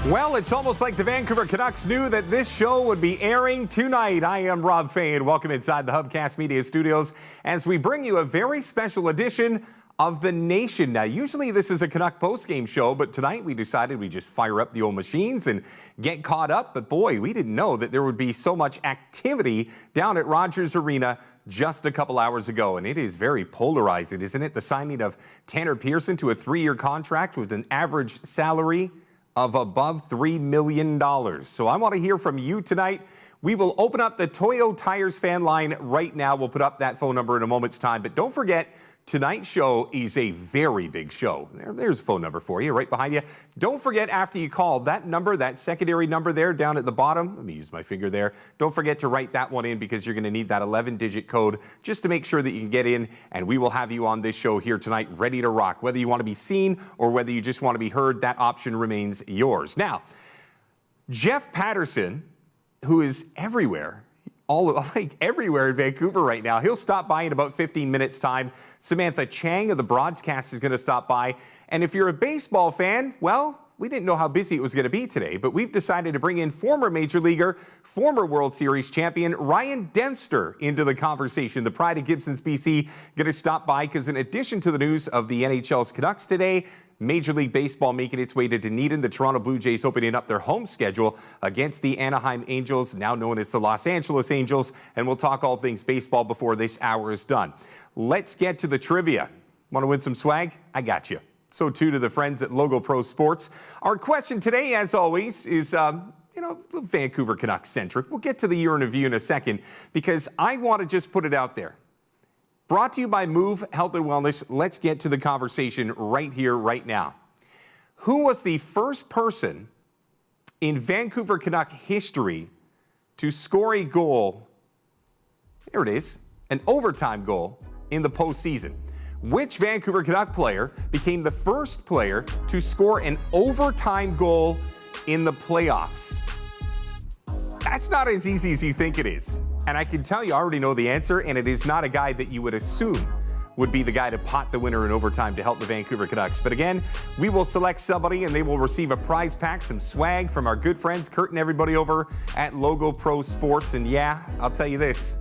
Well, it's almost like the Vancouver Canucks knew that this show would be airing tonight. I am Rob Fai, and welcome inside the Hubcast Media Studios as we bring you a very special edition of The Nation. Now, usually this is a Canuck post-game show, but tonight we decided we'd just fire up the old machines and get caught up. But boy, we didn't know that there would be so much activity down at Rogers Arena just a couple hours ago, and it is very polarizing, isn't it? The signing of Tanner Paterson to a 3-year contract with an average salary of above $3 million. So I want to hear from you tonight. We will open up the Toyo Tires fan line right now. We'll put up that phone number in a moment's time. But don't forget, tonight's show is a very big show. There's a phone number for you right behind you. Don't forget, after you call, that number, that secondary number there down at the bottom, let me use my finger there. Don't forget to write that one in because you're going to need that 11-digit code just to make sure that you can get in, and we will have you on this show here tonight ready to rock. Whether you want to be seen or whether you just want to be heard, that option remains yours. Now, Jeff Paterson, who is everywhere, everywhere in Vancouver right now. He'll stop by in about 15 minutes time. Samantha Chang of the broadcast is going to stop by. And if you're a baseball fan, well, we didn't know how busy it was going to be today, but we've decided to bring in former Major Leaguer, former World Series champion Ryan Dempster into the conversation. The pride of Gibsons, BC, going to stop by because in addition to the news of the NHL's Canucks today, Major League Baseball making its way to Dunedin. The Toronto Blue Jays opening up their home schedule against the Anaheim Angels, now known as the Los Angeles Angels. And we'll talk all things baseball before this hour is done. Let's get to the trivia. Want to win some swag? I got you. So too do the friends at Logo Pro Sports. Our question today, as always, is Vancouver Canucks centric. We'll get to the year in review in a second because I want to just put it out there. Brought to you by Move Health and Wellness. Let's get to the conversation right here, right now. Who was the first person in Vancouver Canuck history to score a goal, there it is, an overtime goal in the postseason? Which Vancouver Canuck player became the first player to score an overtime goal in the playoffs? That's not as easy as you think it is. And I can tell you, I already know the answer, and it is not a guy that you would assume would be the guy to pot the winner in overtime to help the Vancouver Canucks. But again, we will select somebody, and they will receive a prize pack, some swag from our good friends, Kurt and everybody over at Logo Pro Sports. And yeah, I'll tell you this,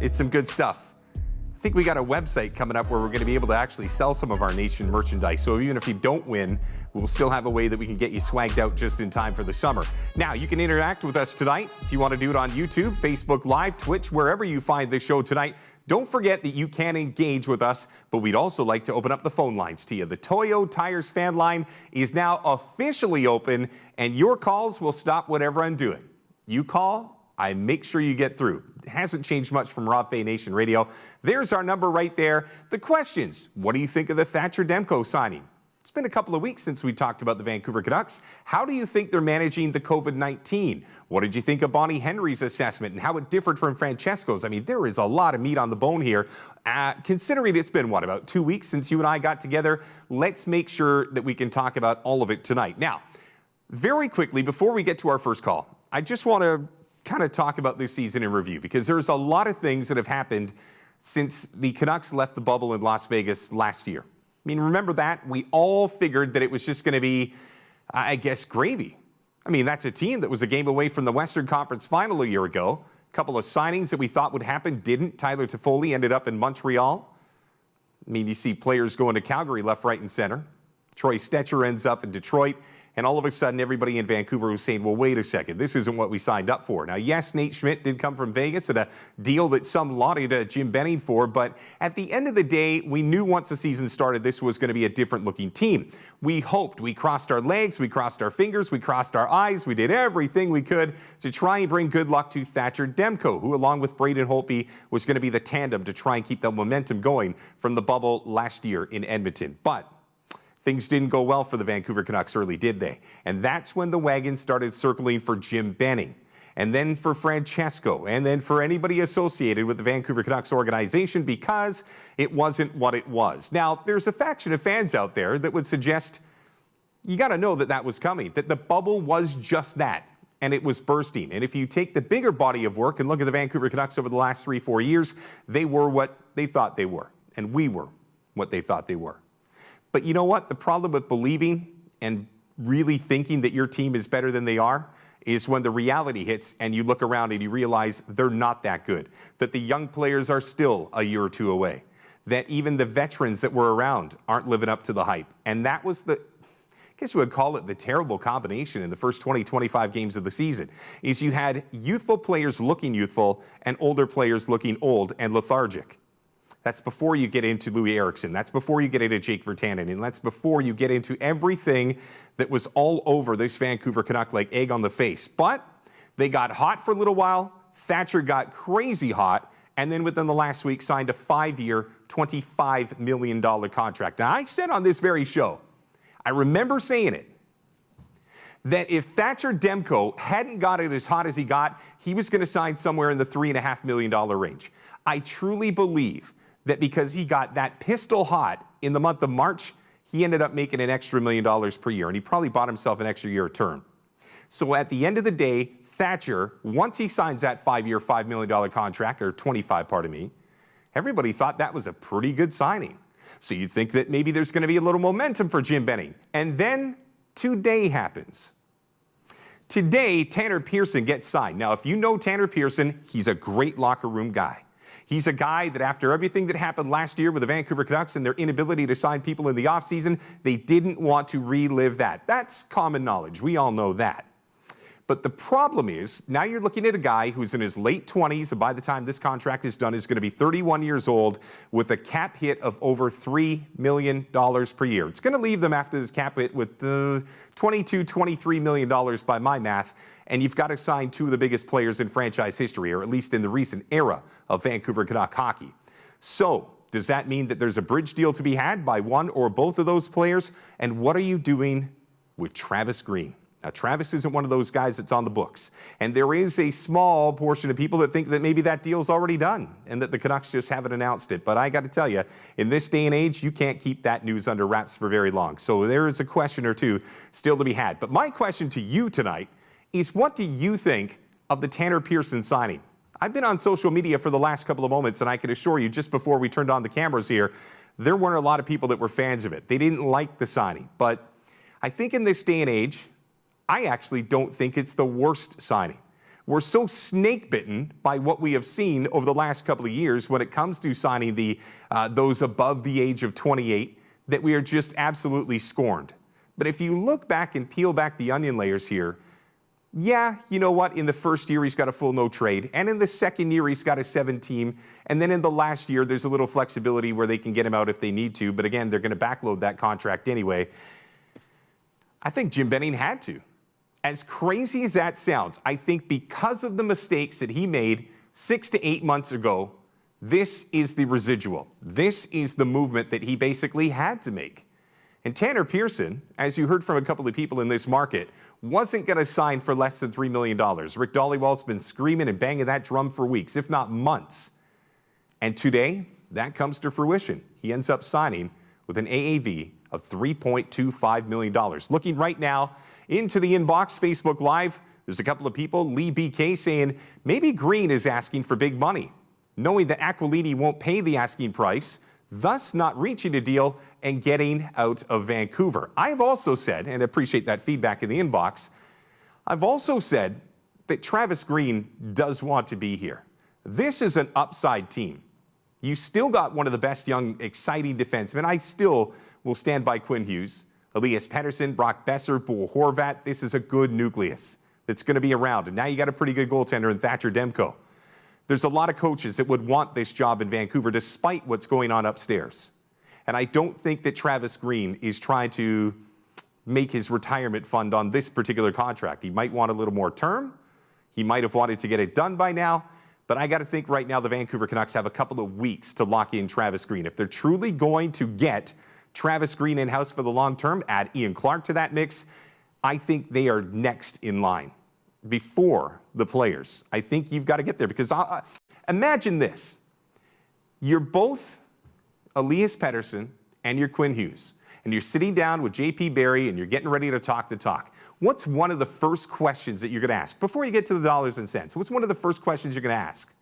it's some good stuff. I think we got a website coming up where we're going to be able to actually sell some of our Nation merchandise. So even if you don't win, we'll still have a way that we can get you swagged out just in time for the summer. Now, you can interact with us tonight. If you want to do it on YouTube, Facebook Live, Twitch, wherever you find this show tonight, don't forget that you can engage with us, but we'd also like to open up the phone lines to you. The Toyo Tires fan line is now officially open, and your calls will stop whatever I'm doing. You call, I make sure you get through. It hasn't changed much from Rob Fai Nation Radio. There's our number right there. The questions: what do you think of the Thatcher Demko signing? It's been a couple of weeks since we talked about the Vancouver Canucks. How do you think they're managing the COVID-19? What did you think of Bonnie Henry's assessment and how it differed from Francesco's? I mean, there is a lot of meat on the bone here. Considering it's been, about 2 weeks since you and I got together, let's make sure that we can talk about all of it tonight. Now, very quickly, before we get to our first call, I just want to kind of talk about this season in review because there's a lot of things that have happened since the Canucks left the bubble in Las Vegas last year. I mean, remember that? We all figured that it was just going to be, I guess, gravy. I mean, that's a team that was a game away from the Western Conference Final a year ago. A couple of signings that we thought would happen didn't. Tyler Toffoli ended up in Montreal. I mean, you see players going to Calgary left, right, and center. Troy Stetcher ends up in Detroit. And all of a sudden, everybody in Vancouver was saying, well, wait a second, this isn't what we signed up for. Now, yes, Nate Schmidt did come from Vegas at a deal that some lauded Jim Benning for, but at the end of the day, we knew once the season started, this was going to be a different-looking team. We hoped. We crossed our legs, we crossed our fingers, we crossed our eyes, we did everything we could to try and bring good luck to Thatcher Demko, who, along with Braden Holtby, was going to be the tandem to try and keep the momentum going from the bubble last year in Edmonton. But things didn't go well for the Vancouver Canucks early, did they? And that's when the wagons started circling for Jim Benning, and then for Francesco, and then for anybody associated with the Vancouver Canucks organization because it wasn't what it was. Now, there's a faction of fans out there that would suggest you got to know that that was coming, that the bubble was just that, and it was bursting. And if you take the bigger body of work and look at the Vancouver Canucks over the last 3-4 years, they were what they thought they were, and we were what they thought they were. But you know what? The problem with believing and really thinking that your team is better than they are is when the reality hits and you look around and you realize they're not that good, that the young players are still a year or two away, that even the veterans that were around aren't living up to the hype. And that was I guess you would call it the terrible combination in the first 20, 25 games of the season, is you had youthful players looking youthful and older players looking old and lethargic. That's before you get into Louis Eriksson. That's before you get into Jake Virtanen. And that's before you get into everything that was all over this Vancouver Canuck like egg on the face. But they got hot for a little while. Thatcher got crazy hot. And then within the last week signed a 5-year, $25 million contract. Now, I said on this very show, I remember saying it, that if Thatcher Demko hadn't got it as hot as he got, he was going to sign somewhere in the $3.5 million range. I truly believe that because he got that pistol hot in the month of March, he ended up making an extra $1 million per year, and he probably bought himself an extra year of term. So at the end of the day, Thatcher, once he signs that 5-year, $5 million contract, or 25, pardon me, everybody thought that was a pretty good signing. So you'd think that maybe there's going to be a little momentum for Jim Benning. And then today happens. Today, Tanner Pearson gets signed. Now, if you know Tanner Pearson, he's a great locker room guy. He's a guy that after everything that happened last year with the Vancouver Canucks and their inability to sign people in the offseason, they didn't want to relive that. That's common knowledge. We all know that. But the problem is, now you're looking at a guy who's in his late 20s, and by the time this contract is done, is going to be 31 years old with a cap hit of over $3 million per year. It's going to leave them after this cap hit with $23 million by my math, and you've got to sign two of the biggest players in franchise history, or at least in the recent era of Vancouver Canuck hockey. So, does that mean that there's a bridge deal to be had by one or both of those players? And what are you doing with Travis Green? Now, Travis isn't one of those guys that's on the books. And there is a small portion of people that think that maybe that deal's already done and that the Canucks just haven't announced it. But I got to tell you, in this day and age, you can't keep that news under wraps for very long. So there is a question or two still to be had. But my question to you tonight is, what do you think of the Tanner Pearson signing? I've been on social media for the last couple of moments, and I can assure you, just before we turned on the cameras here, there weren't a lot of people that were fans of it. They didn't like the signing. But I think in this day and age, I actually don't think it's the worst signing. We're so snake-bitten by what we have seen over the last couple of years when it comes to signing those above the age of 28 that we are just absolutely scorned. But if you look back and peel back the onion layers here, yeah, you know what? In the first year, he's got a full no trade. And in the second year, he's got a 7-team. And then in the last year, there's a little flexibility where they can get him out if they need to. But again, they're going to backload that contract anyway. I think Jim Benning had to. As crazy as that sounds, I think because of the mistakes that he made 6 to 8 months ago, this is the residual. This is the movement that he basically had to make. And Tanner Pearson, as you heard from a couple of people in this market, wasn't going to sign for less than $3 million. Rick Dhaliwal's been screaming and banging that drum for weeks, if not months. And today, that comes to fruition. He ends up signing with an AAV of $3.25 million. Looking right now into the inbox, Facebook Live, there's a couple of people, Lee BK, saying maybe Green is asking for big money, knowing that Aquilini won't pay the asking price, thus not reaching a deal and getting out of Vancouver. I've also said, and I appreciate that feedback in the inbox, I've also said that Travis Green does want to be here. This is an upside team. You still got one of the best young, exciting defensemen. I still will stand by Quinn Hughes, Elias Paterson, Brock Besser, Bo Horvat. This is a good nucleus that's going to be around. And now you got a pretty good goaltender in Thatcher Demko. There's a lot of coaches that would want this job in Vancouver despite what's going on upstairs. And I don't think that Travis Green is trying to make his retirement fund on this particular contract. He might want a little more term. He might have wanted to get it done by now. But I got to think right now the Vancouver Canucks have a couple of weeks to lock in Travis Green. If they're truly going to get Travis Green in-house for the long term, add Ian Clark to that mix, I think they are next in line before the players. I think you've got to get there because imagine this. You're both Elias Pettersson and you're Quinn Hughes, and you're sitting down with J.P. Barry and you're getting ready to talk the talk. What's one of the first questions that you're going to ask before you get to the dollars and cents? What's one of the first questions you're going to ask?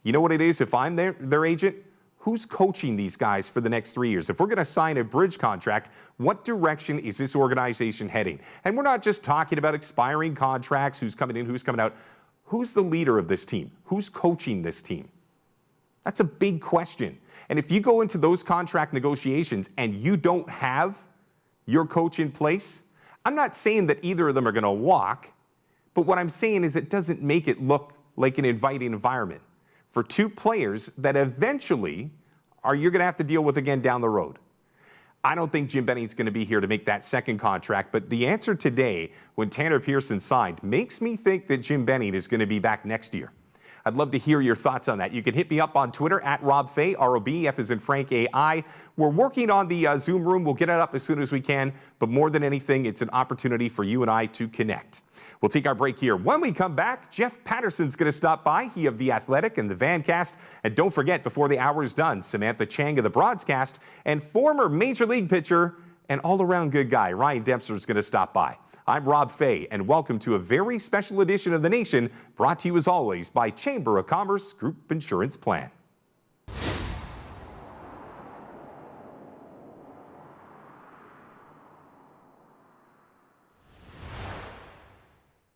You know what it is if I'm their agent? who's coaching these guys for the next 3 years? If we're going to sign a bridge contract, what direction is this organization heading? And we're not just talking about expiring contracts, who's coming in, who's coming out. Who's the leader of this team? Who's coaching this team? That's a big question. And if you go into those contract negotiations and you don't have your coach in place, I'm not saying that either of them are going to walk, but what I'm saying is it doesn't make it look like an inviting environment for two players that eventually you're going to have to deal with again down the road. I don't think Jim Benning's going to be here to make that second contract, but the answer today, when Tanner Paterson signed, makes me think that Jim Benning is going to be back next year. I'd love to hear your thoughts on that. You can hit me up on Twitter at Rob Fai, R-O-B, F as in Frank, A-I. We're working on the Zoom room. We'll get it up as soon as we can. But more than anything, it's an opportunity for you and I to connect. We'll take our break here. When we come back, Jeff Paterson's going to stop by. He of The Athletic and the Vancast. And don't forget, before the hour is done, Samantha Chang of the Broadcast and former Major League pitcher and all-around good guy, Ryan Dempster, is going to stop by. I'm Rob Fai, and welcome to a very special edition of The Nation, brought to you as always by Chamber of Commerce Group Insurance Plan.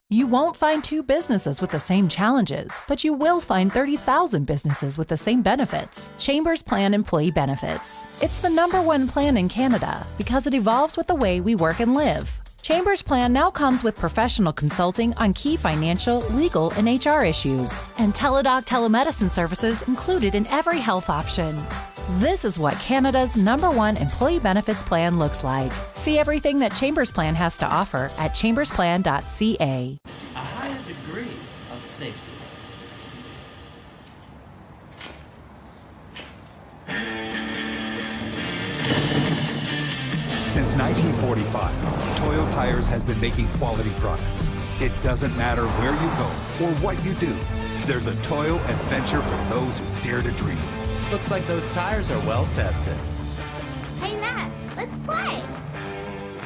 You won't find two businesses with the same challenges, but you will find 30,000 businesses with the same benefits. Chambers Plan Employee Benefits. It's the #1 plan in Canada because it evolves with the way we work and live. Chambers Plan now comes with professional consulting on key financial, legal, and HR issues, and Teladoc telemedicine services included in every health option. This is what Canada's #1 employee benefits plan looks like. See everything that Chambers Plan has to offer at chambersplan.ca. A higher degree of safety. Since 1945, Toyo Tires has been making quality products. It doesn't matter where you go or what you do. There's a Toyo adventure for those who dare to dream. Looks like those tires are well tested. Hey Matt, let's play.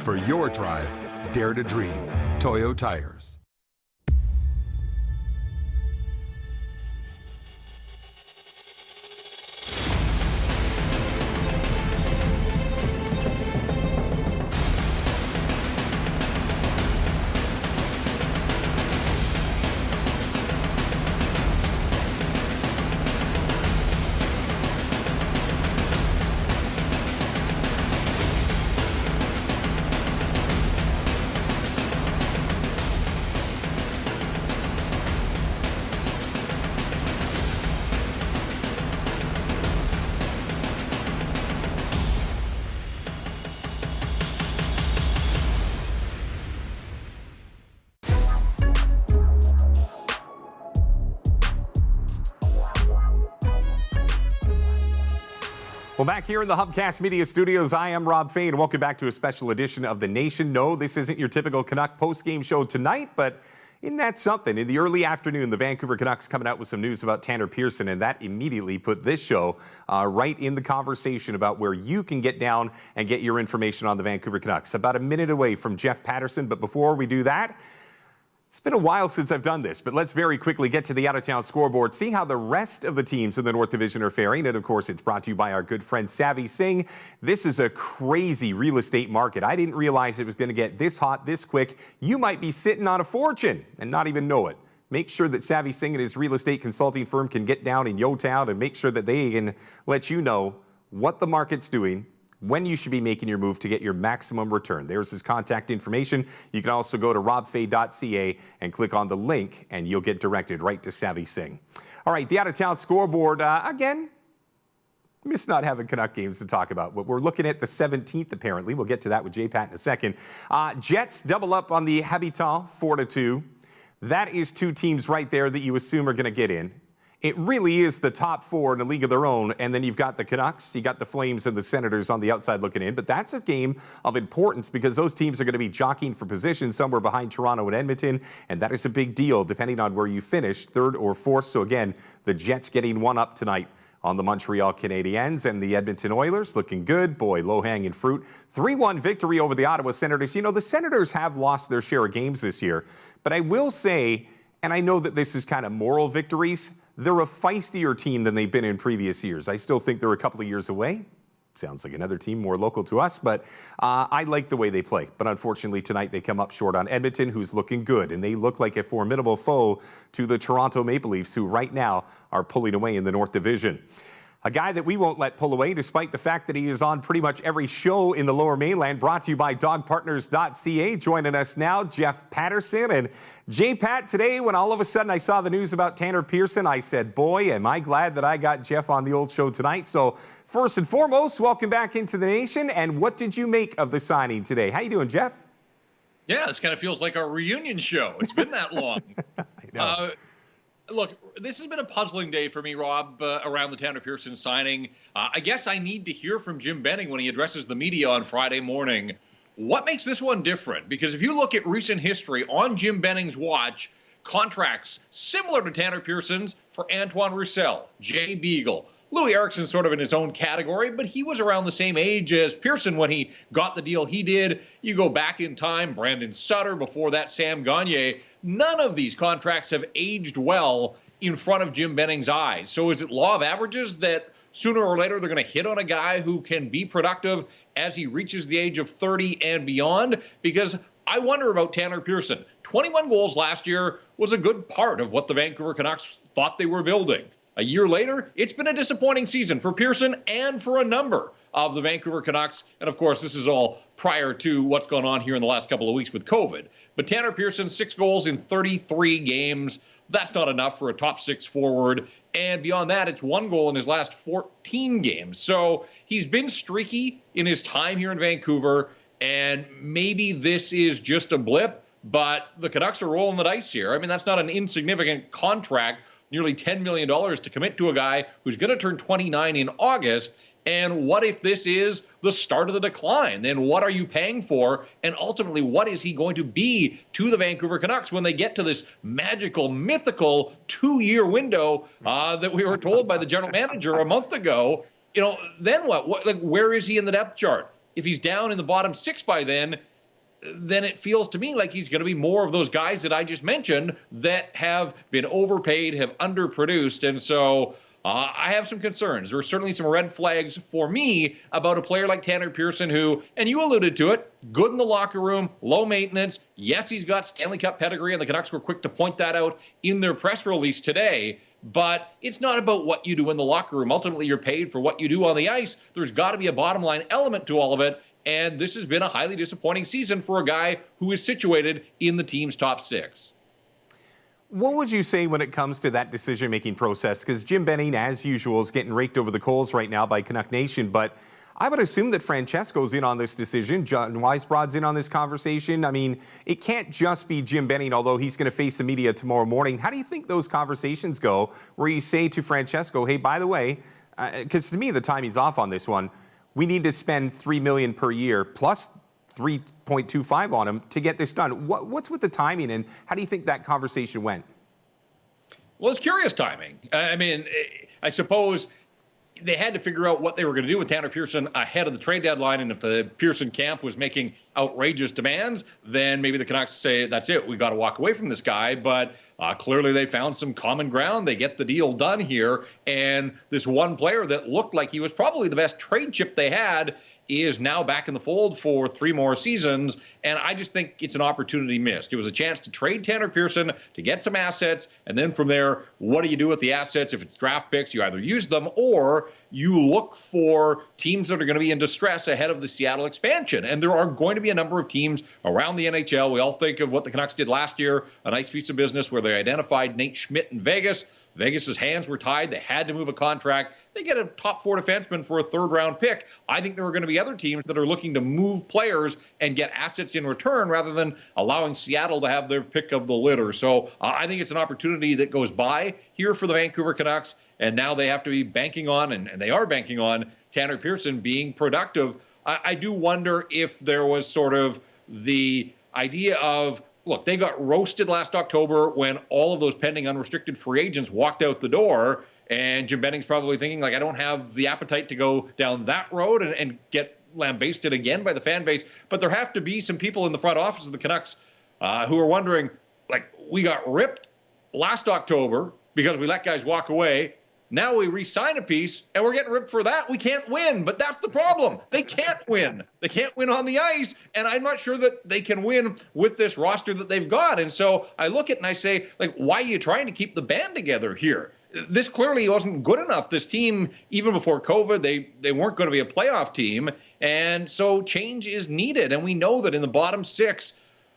For your drive, dare to dream. Toyo Tires. Well, back here in the Hubcast Media Studios, I am Rob Fai, and welcome back to a special edition of The Nation. No, this isn't your typical Canuck post-game show tonight, but isn't that something? In the early afternoon, the Vancouver Canucks coming out with some news about Tanner Paterson, and that immediately put this show right in the conversation about where you can get down and get your information on the Vancouver Canucks. About a minute away from Jeff Paterson, but before we do that, it's been a while since I've done this, but let's very quickly get to the out-of-town scoreboard, see how the rest of the teams in the North Division are faring. And, of course, it's brought to you by our good friend Savvy Singh. This is a crazy real estate market. I didn't realize it was going to get this hot this quick. You might be sitting on a fortune and not even know it. Make sure that Savvy Singh and his real estate consulting firm can get down in Yo Town and make sure that they can let you know what the market's doing, when you should be making your move to get your maximum return. There's his contact information. You can also go to robfai.ca and click on the link, and you'll get directed right to Savvy Singh. All right, the out-of-town scoreboard, again, miss not having Canuck games to talk about, but we're looking at the 17th, apparently. We'll get to that with J-Pat in a second. Jets double up on the Habitant 4-2. That is two teams right there that you assume are going to get in. It really is the top four in a league of their own, and then you've got the Canucks, you got the Flames and the Senators on the outside looking in, but that's a game of importance because those teams are going to be jockeying for position somewhere behind Toronto and Edmonton, and that is a big deal depending on where you finish, third or fourth. So again, the Jets getting one up tonight on the Montreal Canadiens, and the Edmonton Oilers looking good. Boy, low-hanging fruit. 3-1 victory over the Ottawa Senators. You know, the Senators have lost their share of games this year, but I will say, and I know that this is kind of moral victories, they're a feistier team than they've been in previous years. I still think they're a couple of years away. Sounds like another team more local to us, but I like the way they play. But unfortunately tonight they come up short on Edmonton, who's looking good, and they look like a formidable foe to the Toronto Maple Leafs, who right now are pulling away in the North Division. A guy that we won't let pull away, despite the fact that he is on pretty much every show in the Lower Mainland, brought to you by dogpartners.ca. Joining us now, Jeff Paterson. And J-Pat, today, when all of a sudden I saw the news about Tanner Pearson, I said, boy, am I glad that I got Jeff on the old show tonight. So first and foremost, welcome back into the nation. And what did you make of the signing today? How you doing, Jeff? Yeah, this kind of feels like a reunion show. It's been that long. I know. Look, this has been a puzzling day for me, Rob, around the Tanner Pearson signing. I guess I need to hear from Jim Benning when he addresses the media on Friday morning. What makes this one different? Because if you look at recent history on Jim Benning's watch, contracts similar to Tanner Pearson's for Antoine Roussel, Jay Beagle, Louis Eriksson sort of in his own category, but he was around the same age as Pearson when he got the deal he did. You go back in time, Brandon Sutter, before that Sam Gagner. None of these contracts have aged well in front of Jim Benning's eyes. So is it law of averages that sooner or later they're going to hit on a guy who can be productive as he reaches the age of 30 and beyond? Because I wonder about Tanner Pearson. 21 goals last year was a good part of what the Vancouver Canucks thought they were building. A year later, it's been a disappointing season for Pearson and for a number of the Vancouver Canucks. And of course, this is all prior to what's gone on here in the last couple of weeks with COVID. But Tanner Pearson, 6 goals in 33 games. That's not enough for a top 6 forward. And beyond that, it's 1 goal in his last 14 games. So he's been streaky in his time here in Vancouver. And maybe this is just a blip, but the Canucks are rolling the dice here. I mean, that's not an insignificant contract. Nearly $10 million to commit to a guy who's going to turn 29 in August. And what if this is the start of the decline? Then what are you paying for? And ultimately, what is he going to be to the Vancouver Canucks when they get to this magical, mythical 2-year window that we were told by the general manager a month ago? You know, then what? Like, where is he in the depth chart? If he's down in the bottom 6 by then it feels to me like he's going to be more of those guys that I just mentioned that have been overpaid, have underproduced. And so I have some concerns. There are certainly some red flags for me about a player like Tanner Pearson who, and you alluded to it, good in the locker room, low maintenance. Yes, he's got Stanley Cup pedigree, and the Canucks were quick to point that out in their press release today. But it's not about what you do in the locker room. Ultimately, you're paid for what you do on the ice. There's got to be a bottom line element to all of it. And this has been a highly disappointing season for a guy who is situated in the team's top 6. What would you say when it comes to that decision-making process? Because Jim Benning, as usual, is getting raked over the coals right now by Canuck Nation. But I would assume that Francesco's in on this decision. John Weisbrod's in on this conversation. I mean, it can't just be Jim Benning, although he's going to face the media tomorrow morning. How do you think those conversations go where you say to Francesco, hey, by the way, because to me the timing's off on this one, we need to spend $3 million per year plus 3.25 on him to get this done. What's with the timing, and how do you think that conversation went? Well, it's curious timing. I mean, I suppose they had to figure out what they were going to do with Tanner Pearson ahead of the trade deadline, and if the Pearson camp was making outrageous demands, then maybe the Canucks say, that's it, we got to walk away from this guy. But clearly they found some common ground. They get the deal done here, and this one player that looked like he was probably the best trade chip they had is now back in the fold for 3 more seasons, and I just think it's an opportunity missed. It was a chance to trade Tanner Pearson to get some assets, and then from there, what do you do with the assets? If it's draft picks, you either use them or you look for teams that are going to be in distress ahead of the Seattle expansion. And there are going to be a number of teams around the NHL. We all think of what the Canucks did last year, a nice piece of business where they identified Nate Schmidt in Vegas. Vegas's hands were tied. They had to move a contract. They get a top 4 defenseman for a 3rd-round pick. I think there are going to be other teams that are looking to move players and get assets in return rather than allowing Seattle to have their pick of the litter. So I think it's an opportunity that goes by here for the Vancouver Canucks, and now they have to be banking on, and they are banking on, Tanner Pearson being productive. I do wonder if there was sort of the idea of, look, they got roasted last October when all of those pending unrestricted free agents walked out the door. And Jim Benning's probably thinking, like, I don't have the appetite to go down that road and get lambasted again by the fan base. But there have to be some people in the front office of the Canucks who are wondering, like, we got ripped last October because we let guys walk away. Now we re-sign a piece, and we're getting ripped for that. We can't win, but that's the problem. They can't win. They can't win on the ice, and I'm not sure that they can win with this roster that they've got. And so I look at it and I say, like, why are you trying to keep the band together here? This clearly wasn't good enough. This team, even before COVID, they weren't going to be a playoff team, and so change is needed. And we know that in the bottom six,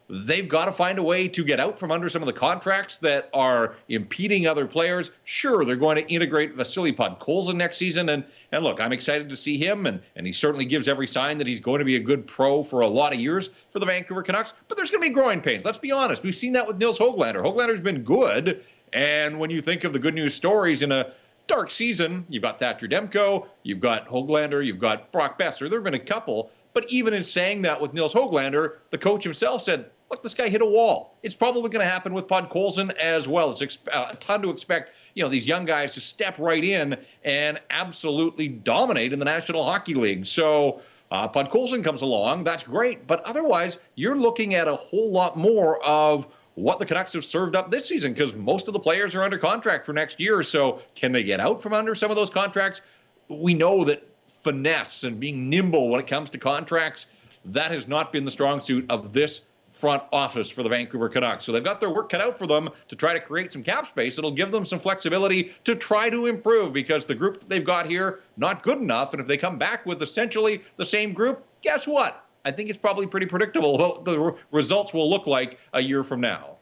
they've got to find a way to get out from under some of the contracts that are impeding other players. Sure, they're going to integrate Vasily Podkolzin next season. And look, I'm excited to see him. And he certainly gives every sign that he's going to be a good pro for a lot of years for the Vancouver Canucks. But there's going to be growing pains. Let's be honest. We've seen that with Nils Höglander. Höglander's been good. And when you think of the good news stories in a dark season, you've got Thatcher Demko, you've got Höglander, you've got Brock Besser. There have been a couple. But even in saying that with Nils Höglander, the coach himself said, look, this guy hit a wall. It's probably going to happen with Podkolzin as well. It's a ton to expect, these young guys to step right in and absolutely dominate in the National Hockey League. So Podkolzin comes along. That's great. But otherwise, you're looking at a whole lot more of what the Canucks have served up this season, because most of the players are under contract for next year. So can they get out from under some of those contracts? We know that finesse and being nimble when it comes to contracts, that has not been the strong suit of this front office for the Vancouver Canucks. So they've got their work cut out for them to try to create some cap space. It'll give them some flexibility to try to improve, because the group that they've got here, not good enough. And if they come back with essentially the same group, guess what? I think it's probably pretty predictable what the results will look like a year from now.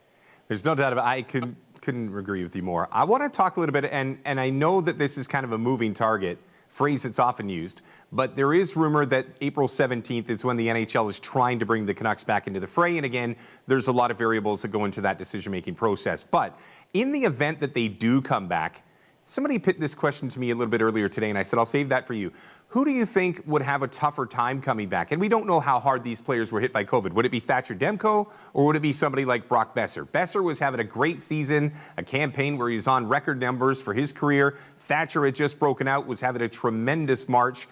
There's no doubt about it. I couldn't agree with you more. I want to talk a little bit, and I know that this is kind of a moving target, phrase that's often used, but there is rumor that April 17th is when the NHL is trying to bring the Canucks back into the fray. And again, there's a lot of variables that go into that decision-making process. But in the event that they do come back, somebody put this question to me a little bit earlier today, and I said, I'll save that for you. Who do you think would have a tougher time coming back? And we don't know how hard these players were hit by COVID. Would it be Thatcher Demko, or would it be somebody like Brock Besser? Besser was having a great season, a campaign where he was on record numbers for his career. Thatcher had just broken out, was having a tremendous March.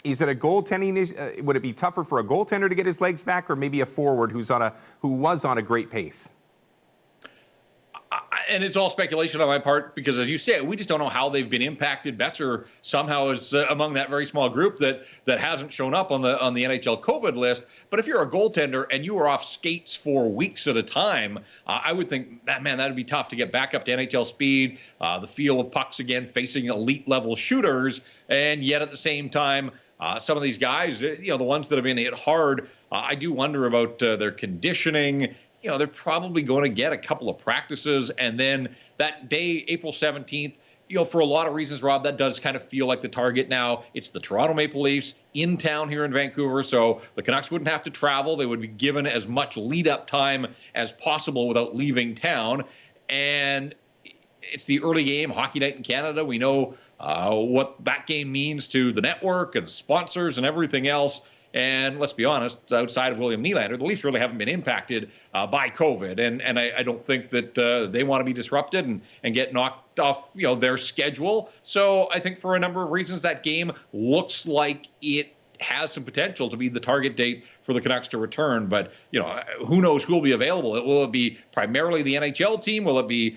Is it a goaltending? Would it be tougher for a goaltender to get his legs back, or maybe a forward who was on a great pace? And it's all speculation on my part, because, as you say, we just don't know how they've been impacted. Besser somehow is among that very small group that hasn't shown up on the NHL COVID list. But if you're a goaltender and you are off skates for weeks at a time, I would think that would be tough to get back up to NHL speed, the feel of pucks again, facing elite level shooters, and yet at the same time, some of these guys, the ones that have been hit hard, I do wonder about their conditioning. They're probably going to get a couple of practices. And then that day, April 17th, for a lot of reasons, Rob, that does kind of feel like the target now. It's the Toronto Maple Leafs in town here in Vancouver. So the Canucks wouldn't have to travel. They would be given as much lead-up time as possible without leaving town. And it's the early game, Hockey Night in Canada. We know what that game means to the network and sponsors and everything else. And let's be honest, outside of William Nylander, the Leafs really haven't been impacted by COVID. And I don't think that they want to be disrupted and get knocked off, their schedule. So I think for a number of reasons, that game looks like it has some potential to be the target date for the Canucks to return. But, who knows who will be available? Will it be primarily the NHL team? Will it be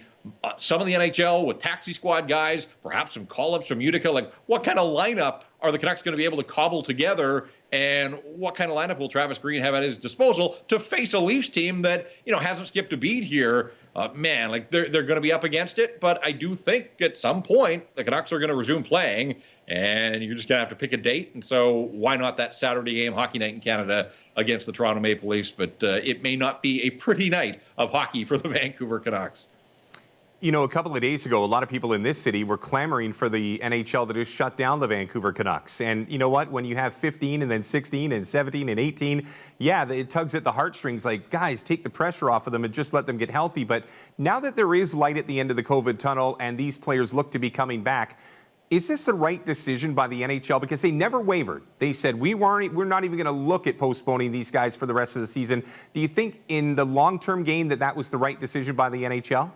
some of the NHL with taxi squad guys, perhaps some call-ups from Utica? Like, what kind of lineup are the Canucks going to be able to cobble together? And what kind of lineup will Travis Green have at his disposal to face a Leafs team that, hasn't skipped a beat here? They're going to be up against it. But I do think at some point the Canucks are going to resume playing, and you're just going to have to pick a date. And so why not that Saturday game, Hockey Night in Canada, against the Toronto Maple Leafs? But it may not be a pretty night of hockey for the Vancouver Canucks. A couple of days ago, a lot of people in this city were clamoring for the NHL to just shut down the Vancouver Canucks. And you know what? When you have 15 and then 16 and 17 and 18, it tugs at the heartstrings. Like, guys, take the pressure off of them and just let them get healthy. But now that there is light at the end of the COVID tunnel and these players look to be coming back, is this the right decision by the NHL? Because they never wavered. They said, we're not even going to look at postponing these guys for the rest of the season. Do you think in the long-term game that was the right decision by the NHL?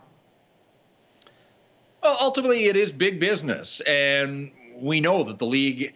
Well, ultimately, it is big business, and we know that the league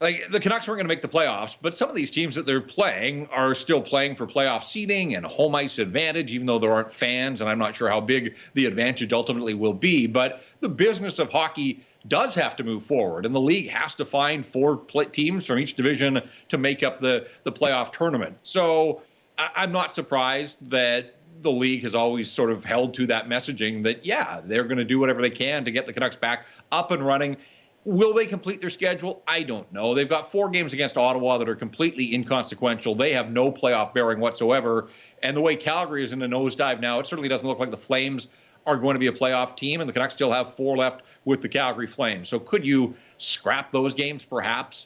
like the Canucks weren't going to make the playoffs, but some of these teams that they're playing are still playing for playoff seeding and home ice advantage, even though there aren't fans, and I'm not sure how big the advantage ultimately will be. But the business of hockey does have to move forward, and the league has to find four teams from each division to make up the playoff tournament. So I'm not surprised that the league has always sort of held to that messaging that, yeah, they're going to do whatever they can to get the Canucks back up and running. Will they complete their schedule? I don't know. They've got 4 games against Ottawa that are completely inconsequential. They have no playoff bearing whatsoever. And the way Calgary is in a nosedive now, it certainly doesn't look like the Flames are going to be a playoff team, and the Canucks still have 4 left with the Calgary Flames. So could you scrap those games perhaps?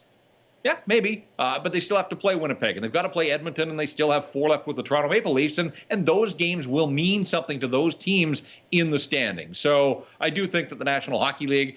Yeah, maybe. But they still have to play Winnipeg, and they've got to play Edmonton, and they still have 4 left with the Toronto Maple Leafs, and those games will mean something to those teams in the standings. So I do think that the National Hockey League,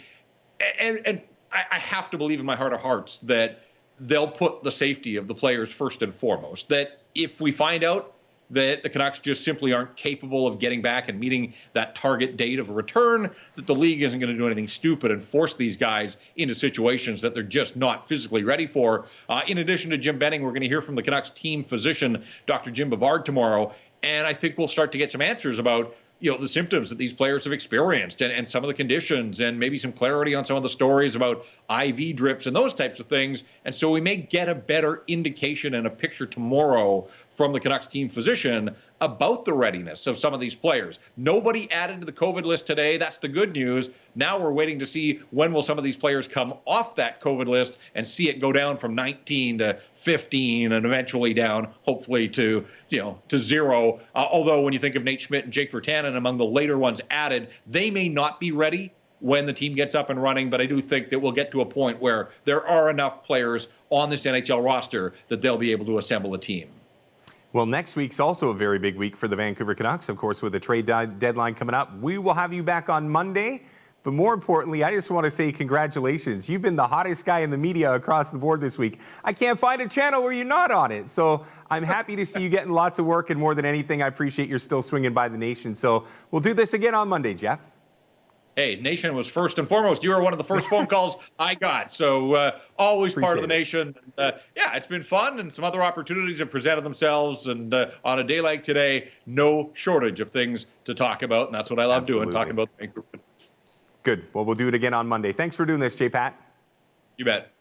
and I have to believe in my heart of hearts that they'll put the safety of the players first and foremost. That if we find out that the Canucks just simply aren't capable of getting back and meeting that target date of a return, that the league isn't going to do anything stupid and force these guys into situations that they're just not physically ready for. In addition to Jim Benning, we're going to hear from the Canucks team physician, Dr. Jim Bavard, tomorrow, and I think we'll start to get some answers about the symptoms that these players have experienced and some of the conditions, and maybe some clarity on some of the stories about IV drips and those types of things. And so we may get a better indication and a picture tomorrow from the Canucks team physician about the readiness of some of these players. Nobody added to the COVID list today. That's the good news. Now we're waiting to see when will some of these players come off that COVID list and see it go down from 19 to 15 and eventually down, hopefully, to 0. Although when you think of Nate Schmidt and Jake Virtanen among the later ones added, they may not be ready when the team gets up and running, but I do think that we'll get to a point where there are enough players on this NHL roster that they'll be able to assemble a team. Well, next week's also a very big week for the Vancouver Canucks, of course, with the trade deadline coming up. We will have you back on Monday. But more importantly, I just want to say congratulations. You've been the hottest guy in the media across the board this week. I can't find a channel where you're not on it. So I'm happy to see you getting lots of work. And more than anything, I appreciate you're still swinging by the nation. So we'll do this again on Monday, Jeff. Hey, Nation was first and foremost. You were one of the first phone calls I got. So always appreciate part of the Nation. Yeah, it's been fun, and some other opportunities have presented themselves. And on a day like today, no shortage of things to talk about. And that's what I love doing, talking about the Vancouver Canucks. Good. Well, we'll do it again on Monday. Thanks for doing this, J-Pat. You bet.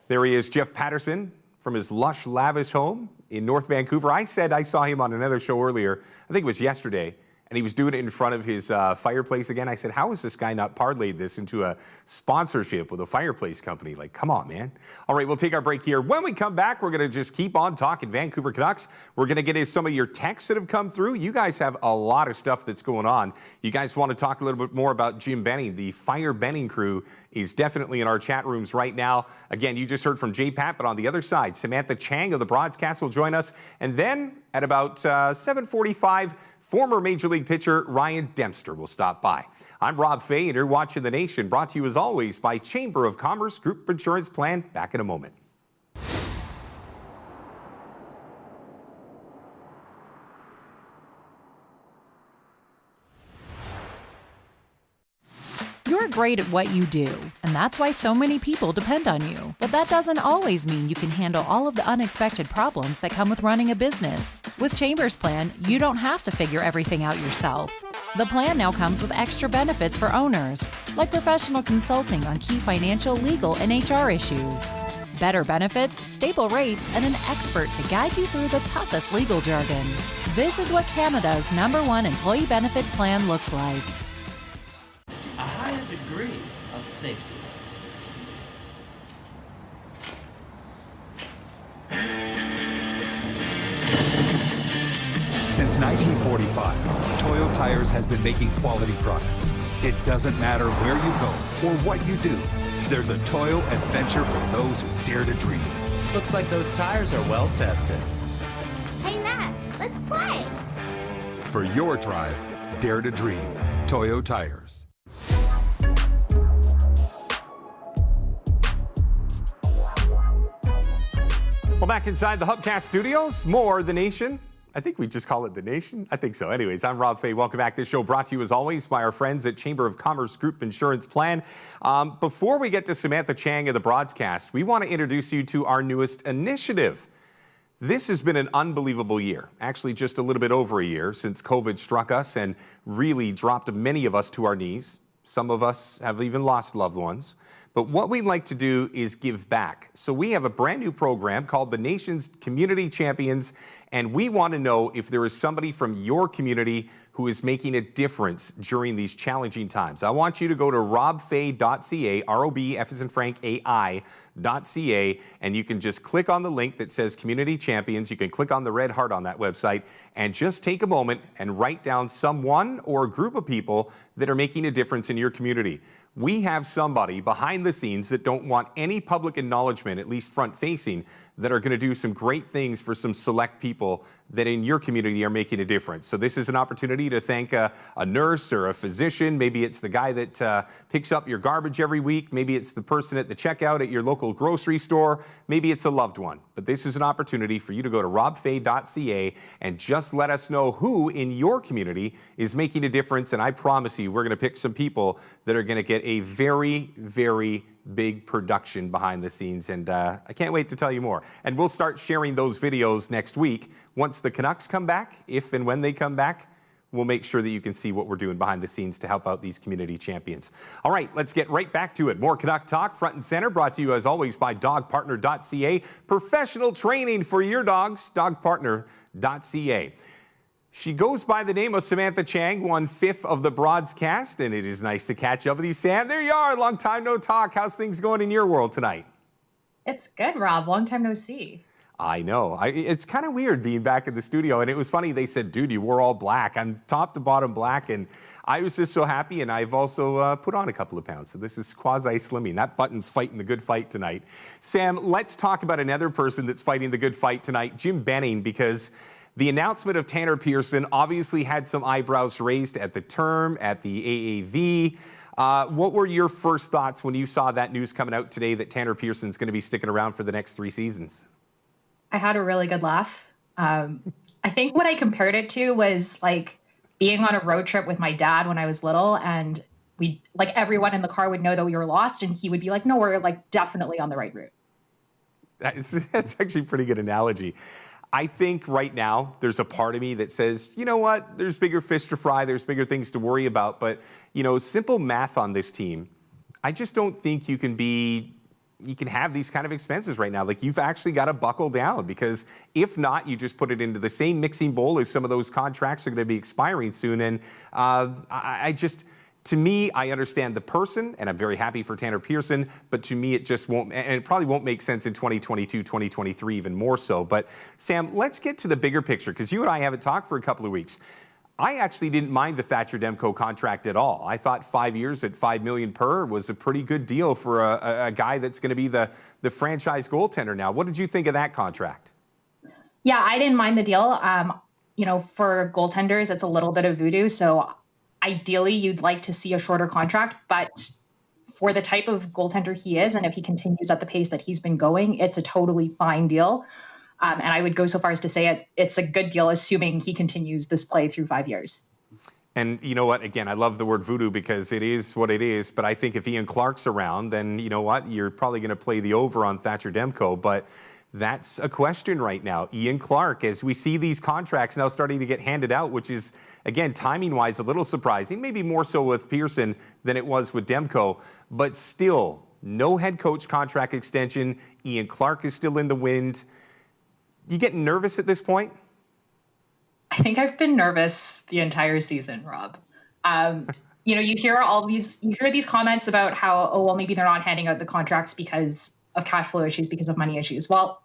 There he is, Jeff Paterson, from his lush, lavish home in North Vancouver. I said I saw him on another show earlier. I think it was yesterday. And he was doing it in front of his fireplace again. I said, how has this guy not parlayed this into a sponsorship with a fireplace company? Like, come on, man. All right, we'll take our break here. When we come back, we're going to just keep on talking Vancouver Canucks. We're going to get into some of your texts that have come through. You guys have a lot of stuff that's going on. You guys want to talk a little bit more about Jim Benning. The Fire Benning crew is definitely in our chat rooms right now. Again, you just heard from J-Pat, but on the other side, Samantha Chang of the broadcast will join us. And then at about 7:45, former Major League pitcher Ryan Dempster will stop by. I'm Rob Fai, and you're watching The Nation, brought to you as always by Chamber of Commerce Group Insurance Plan. Back in a moment. You're great at what you do, and that's why so many people depend on you. But that doesn't always mean you can handle all of the unexpected problems that come with running a business. With Chamber's plan, you don't have to figure everything out yourself. The plan now comes with extra benefits for owners, like professional consulting on key financial, legal, and HR issues. Better benefits, stable rates, and an expert to guide you through the toughest legal jargon. This is what Canada's #1 employee benefits plan looks like. A higher degree of safety. Since 1945, Toyo Tires has been making quality products. It doesn't matter where you go or what you do. There's a Toyo adventure for those who dare to dream. Looks like those tires are well tested. Hey, Matt, let's play. For your drive, dare to dream. Toyo Tires. Well, back inside the Hubcast studios, more The Nation I think we just call it the nation. I think so. Anyways, I'm Rob Fai. Welcome back. This show brought to you as always by our friends at Chamber of Commerce Group Insurance Plan. Before we get to Samantha Chang of the broadcast, we want to introduce you to our newest initiative. This has been an unbelievable year, actually just a little bit over a year since COVID struck us and really dropped many of us to our knees. Some of us have even lost loved ones. But what we'd like to do is give back. So we have a brand new program called the Nation's Community Champions, and we want to know if there is somebody from your community who is making a difference during these challenging times. I want you to go to robfai.ca, R-O-B-F as in Frank, A-I.ca, and you can just click on the link that says Community Champions. You can click on the red heart on that website and just take a moment and write down someone or a group of people that are making a difference in your community. We have somebody behind the scenes that don't want any public acknowledgement, at least front-facing, that are going to do some great things for some select people that in your community are making a difference. So this is an opportunity to thank a nurse or a physician. Maybe it's the guy that picks up your garbage every week. Maybe it's the person at the checkout at your local grocery store. Maybe it's a loved one. But this is an opportunity for you to go to robfai.ca and just let us know who in your community is making a difference. And I promise you, we're going to pick some people that are going to get a very, very big production behind the scenes, and I can't wait to tell you more. And we'll start sharing those videos next week. Once the Canucks come back, if and when they come back, we'll make sure that you can see what we're doing behind the scenes to help out these community champions. All right, let's get right back to it. More Canuck Talk, front and center, brought to you as always by dogpartner.ca. Professional training for your dogs, dogpartner.ca. She goes by the name of Samantha Chang, 1/5 of the broadcast, and it is nice to catch up with you, Sam. There you are. Long time no talk. How's things going in your world tonight? It's good, Rob. Long time no see. I know. It's kind of weird being back in the studio, and it was funny. They said, dude, you wore all black. I'm top to bottom black, and I was just so happy, and I've also put on a couple of pounds, so this is quasi-slimming. That button's fighting the good fight tonight. Sam, let's talk about another person that's fighting the good fight tonight, Jim Benning, because the announcement of Tanner Pearson obviously had some eyebrows raised at the term, at the AAV. What were your first thoughts when you saw that news coming out today that Tanner Pearson's going to be sticking around for the next 3 seasons? I had a really good laugh. I think what I compared it to was like being on a road trip with my dad when I was little, and we, like, everyone in the car would know that we were lost, and he would be like, no, we're like definitely on the right route. That's actually a pretty good analogy. I think right now there's a part of me that says, you know what, there's bigger fish to fry, there's bigger things to worry about. But, you know, simple math on this team, I just don't think you can have these kind of expenses right now. Like, you've actually got to buckle down, because if not, you just put it into the same mixing bowl as some of those contracts are going to be expiring soon. And to me, I understand the person, and I'm very happy for Tanner Pearson, but to me, it just won't, and it probably won't make sense in 2022, 2023, even more so. But Sam, let's get to the bigger picture, because you and I haven't talked for a couple of weeks. I actually didn't mind the Thatcher Demko contract at all. I thought 5 years at $5 million per was a pretty good deal for a guy that's going to be the franchise goaltender now. What did you think of that contract? Yeah, I didn't mind the deal. You know, for goaltenders, it's a little bit of voodoo. So ideally, you'd like to see a shorter contract, but for the type of goaltender he is, and if he continues at the pace that he's been going, it's a totally fine deal. And I would go so far as to say it's a good deal, assuming he continues this play through 5 years. And you know what? Again, I love the word voodoo because it is what it is. But I think if Ian Clark's around, then you know what? You're probably going to play the over on Thatcher Demko. But that's a question right now. Ian Clark, as we see these contracts now starting to get handed out, which is, again, timing-wise, a little surprising. Maybe more so with Pearson than it was with Demko. But still, no head coach contract extension. Ian Clark is still in the wind. You getting nervous at this point? I think I've been nervous the entire season, Rob. You know, you hear these comments about how, oh, well, maybe they're not handing out the contracts because of cash flow issues, because of money issues. Well,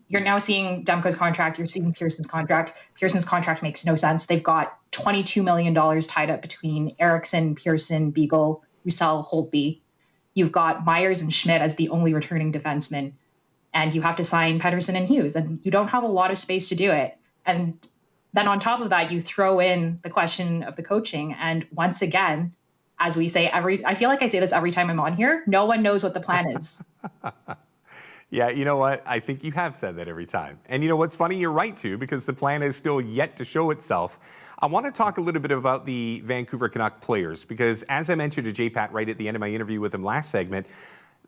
you're now seeing Demko's contract, you're seeing Pearson's contract. Pearson's contract makes no sense. They've got $22 million tied up between Eriksson, Pearson, Beagle, Roussel, Holtby. You've got Myers and Schmidt as the only returning defensemen, and you have to sign Paterson and Hughes, and you don't have a lot of space to do it. And then on top of that, you throw in the question of the coaching. And once again, as we say I feel like I say this every time I'm on here, no one knows what the plan is. Yeah, you know what? I think you have said that every time. And you know what's funny? You're right too, because the plan is still yet to show itself. I want to talk a little bit about the Vancouver Canuck players, because as I mentioned to J-Pat right at the end of my interview with him last segment,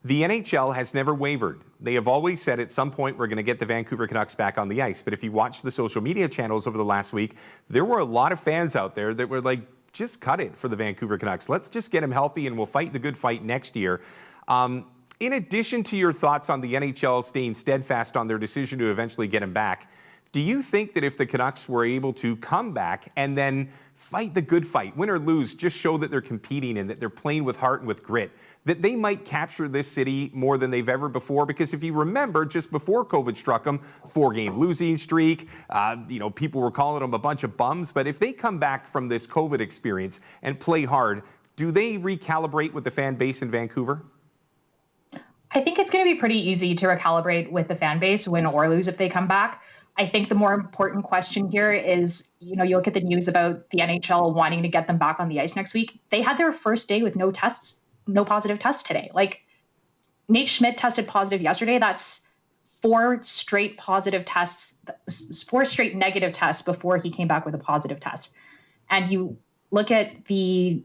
the NHL has never wavered. They have always said at some point we're going to get the Vancouver Canucks back on the ice. But if you watch the social media channels over the last week, there were a lot of fans out there that were like, just cut it for the Vancouver Canucks. Let's just get them healthy and we'll fight the good fight next year. In addition to your thoughts on the NHL staying steadfast on their decision to eventually get him back, do you think that if the Canucks were able to come back and then fight the good fight, win or lose, just show that they're competing and that they're playing with heart and with grit, that they might capture this city more than they've ever before? Because if you remember, just before COVID struck them, 4-game losing streak, people were calling them a bunch of bums. But if they come back from this COVID experience and play hard, do they recalibrate with the fan base in Vancouver? I think it's going to be pretty easy to recalibrate with the fan base, win or lose, if they come back. I think the more important question here is, you look at the news about the NHL wanting to get them back on the ice next week. They had their first day with no positive tests today. Like, Nate Schmidt tested positive yesterday. That's 4 straight negative tests before he came back with a positive test. And you look at the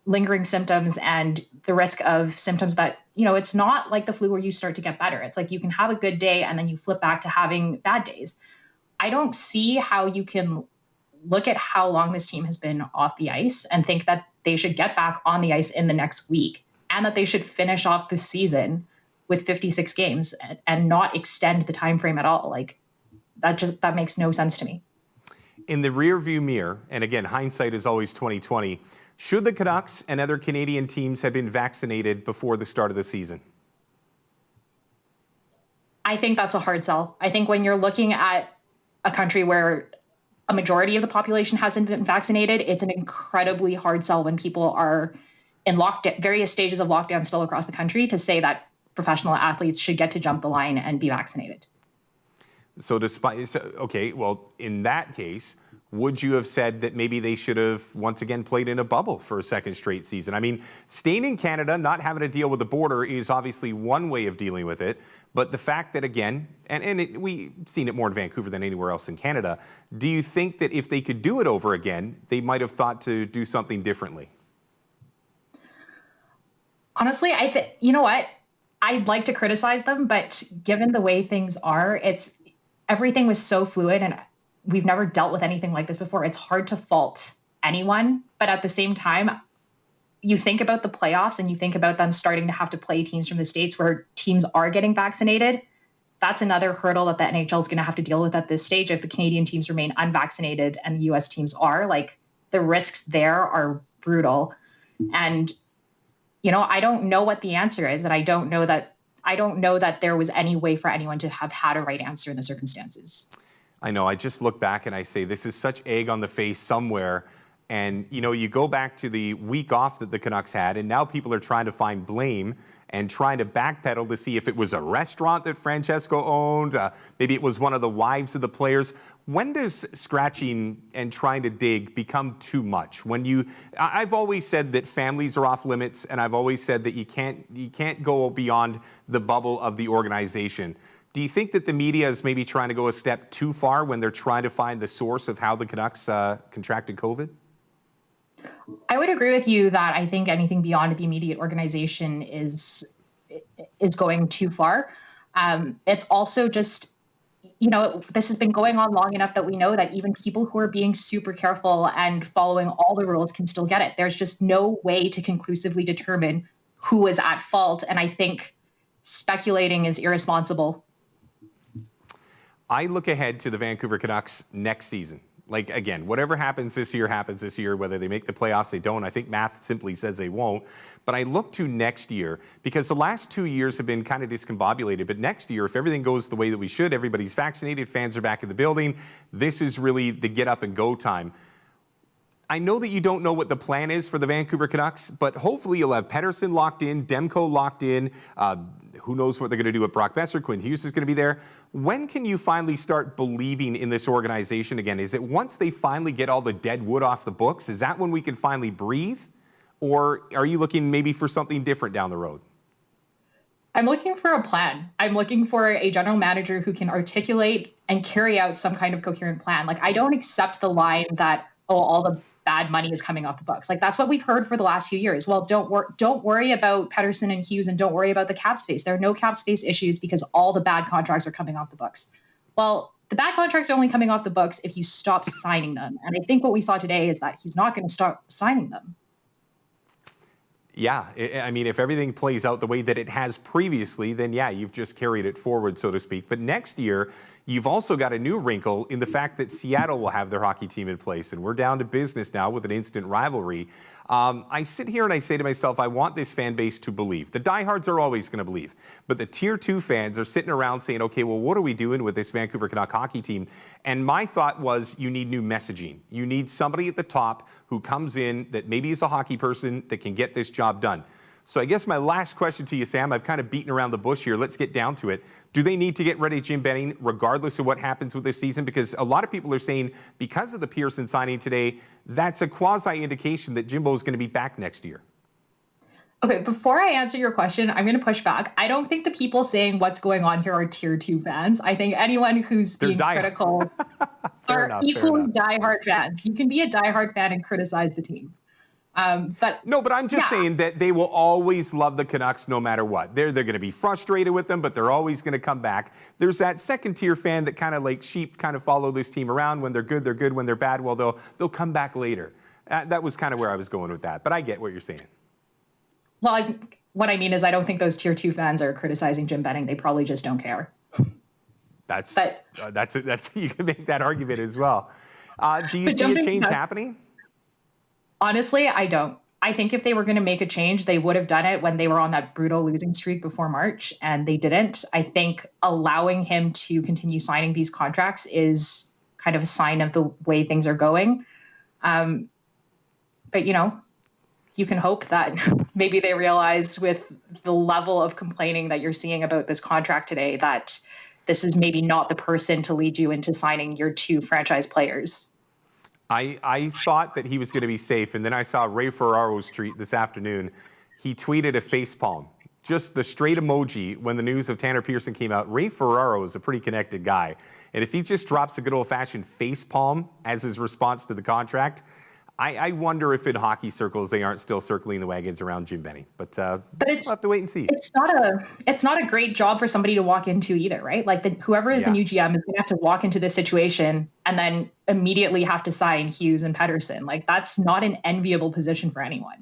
lingering symptoms and the risk of symptoms that, it's not like the flu where you start to get better. It's like you can have a good day and then you flip back to having bad days. I don't see how you can look at how long this team has been off the ice and think that they should get back on the ice in the next week and that they should finish off the season with 56 games and not extend the time frame at all. Like, that makes no sense to me. In the rearview mirror, and again, hindsight is always 20/20, should the Canucks and other Canadian teams have been vaccinated before the start of the season? I think that's a hard sell. I think when you're looking at a country where a majority of the population hasn't been vaccinated, it's an incredibly hard sell when people are in various stages of lockdown still across the country to say that professional athletes should get to jump the line and be vaccinated. So in that case, would you have said that maybe they should have once again played in a bubble for a second straight season? I mean, staying in Canada, not having to deal with the border is obviously one way of dealing with it. But the fact that, again, we've seen it more in Vancouver than anywhere else in Canada, do you think that if they could do it over again, they might have thought to do something differently? Honestly, you know what? I'd like to criticize them, but given the way things are, everything was so fluid and we've never dealt with anything like this before. It's hard to fault anyone. But at the same time, you think about the playoffs and you think about them starting to have to play teams from the States where teams are getting vaccinated. That's another hurdle that the NHL is going to have to deal with at this stage if the Canadian teams remain unvaccinated and the US teams are. Like, the risks there are brutal. And, I don't know what the answer is, and I don't know that there was any way for anyone to have had a right answer in the circumstances. I know. I just look back and I say, this is such egg on the face somewhere. And, you go back to the week off that the Canucks had, and now people are trying to find blame and trying to backpedal to see if it was a restaurant that Francesco owned. Maybe it was one of the wives of the players. When does scratching and trying to dig become too much? I've always said that families are off limits, and I've always said that you can't go beyond the bubble of the organization. Do you think that the media is maybe trying to go a step too far when they're trying to find the source of how the Canucks contracted COVID? I would agree with you that I think anything beyond the immediate organization is going too far. It's also just, this has been going on long enough that we know that even people who are being super careful and following all the rules can still get it. There's just no way to conclusively determine who is at fault. And I think speculating is irresponsible. I look ahead to the Vancouver Canucks next season. Like, again, whatever happens this year, whether they make the playoffs, they don't. I think math simply says they won't. But I look to next year because the last 2 years have been kind of discombobulated. But next year, if everything goes the way that we should, everybody's vaccinated, fans are back in the building, this is really the get up and go time. I know that you don't know what the plan is for the Vancouver Canucks, but hopefully you'll have Paterson locked in, Demko locked in. Who knows what they're going to do with Brock Besser? Quinn Hughes is going to be there. When can you finally start believing in this organization again? Is it once they finally get all the dead wood off the books? Is that when we can finally breathe? Or are you looking maybe for something different down the road? I'm looking for a plan. I'm looking for a general manager who can articulate and carry out some kind of coherent plan. Like, I don't accept the line that, oh, all the bad money is coming off the books. Like, that's what we've heard for the last few years. Well, don't worry about Paterson and Hughes, and don't worry about the cap space. There are no cap space issues because all the bad contracts are coming off the books. Well, the bad contracts are only coming off the books if you stop signing them. And I think what we saw today is that he's not going to start signing them. Yeah, I mean, if everything plays out the way that it has previously, then yeah, you've just carried it forward, so to speak. But next year, you've also got a new wrinkle in the fact that Seattle will have their hockey team in place, and we're down to business now with an instant rivalry. I sit here and I say to myself, I want this fan base to believe. The diehards are always going to believe, but the Tier 2 fans are sitting around saying, okay, well, what are we doing with this Vancouver Canuck hockey team? And my thought was, you need new messaging. You need somebody at the top who comes in that maybe is a hockey person that can get this job done. So I guess my last question to you, Sam, I've kind of beaten around the bush here. Let's get down to it. Do they need to get rid of Jim Benning regardless of what happens with this season? Because a lot of people are saying because of the Paterson signing today, that's a quasi-indication that Jimbo is going to be back next year. Okay, before I answer your question, I'm going to push back. I don't think the people saying what's going on here are Tier 2 fans. I think anyone who's being critical are equally diehard fans. You can be a diehard fan and criticize the team. But I'm just saying that they will always love the Canucks no matter what. They're going to be frustrated with them, but they're always going to come back. There's that second-tier fan that kind of like sheep kind of follow this team around. When they're good, they're good. When they're bad, well, they'll come back later. That was kind of where I was going with that. But I get what you're saying. Well, what I mean is I don't think those Tier 2 fans are criticizing Jim Benning. They probably just don't care. That's you can make that argument as well. Do you see a change happening? Honestly, I don't. I think if they were going to make a change, they would have done it when they were on that brutal losing streak before March, and they didn't. I think allowing him to continue signing these contracts is kind of a sign of the way things are going. But, you can hope that maybe they realize with the level of complaining that you're seeing about this contract today that this is maybe not the person to lead you into signing your 2 franchise players. I thought that he was going to be safe, and then I saw Ray Ferraro's tweet this afternoon. He tweeted a facepalm, just the straight emoji when the news of Tanner Pearson came out. Ray Ferraro is a pretty connected guy, and if he just drops a good old-fashioned facepalm as his response to the contract, I wonder if in hockey circles they aren't still circling the wagons around Jim Benning. But we'll have to wait and see. It's not a great job for somebody to walk into either, right? Like whoever is the new GM is going to have to walk into this situation and then immediately have to sign Hughes and Paterson. Like that's not an enviable position for anyone.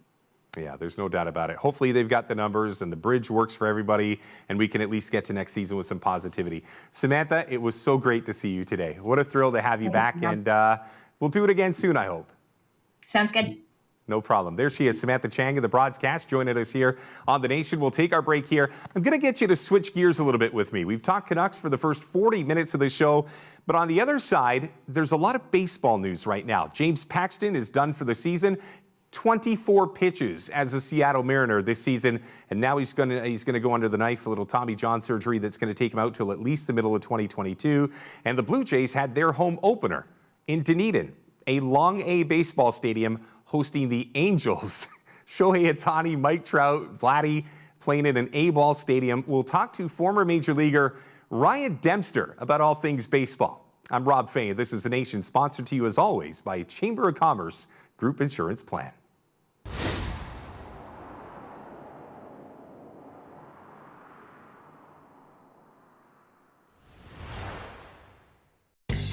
Yeah, there's no doubt about it. Hopefully they've got the numbers and the bridge works for everybody and we can at least get to next season with some positivity. Samantha, it was so great to see you today. What a thrill to have you back, and we'll do it again soon, I hope. Sounds good. No problem. There she is, Samantha Chang of the broadcast, joining us here on The Nation. We'll take our break here. I'm going to get you to switch gears a little bit with me. We've talked Canucks for the first 40 minutes of the show, but on the other side, there's a lot of baseball news right now. James Paxton is done for the season. 24 pitches as a Seattle Mariner this season, and now he's going to go under the knife, a little Tommy John surgery that's going to take him out till at least the middle of 2022. And the Blue Jays had their home opener in Dunedin, a Long A baseball stadium hosting the Angels. Shohei Ohtani, Mike Trout, Vladdy playing in an A-ball stadium. We'll talk to former Major Leaguer Ryan Dempster about all things baseball. I'm Rob Fai. This is The Nation, sponsored to you as always by Chamber of Commerce Group Insurance Plan.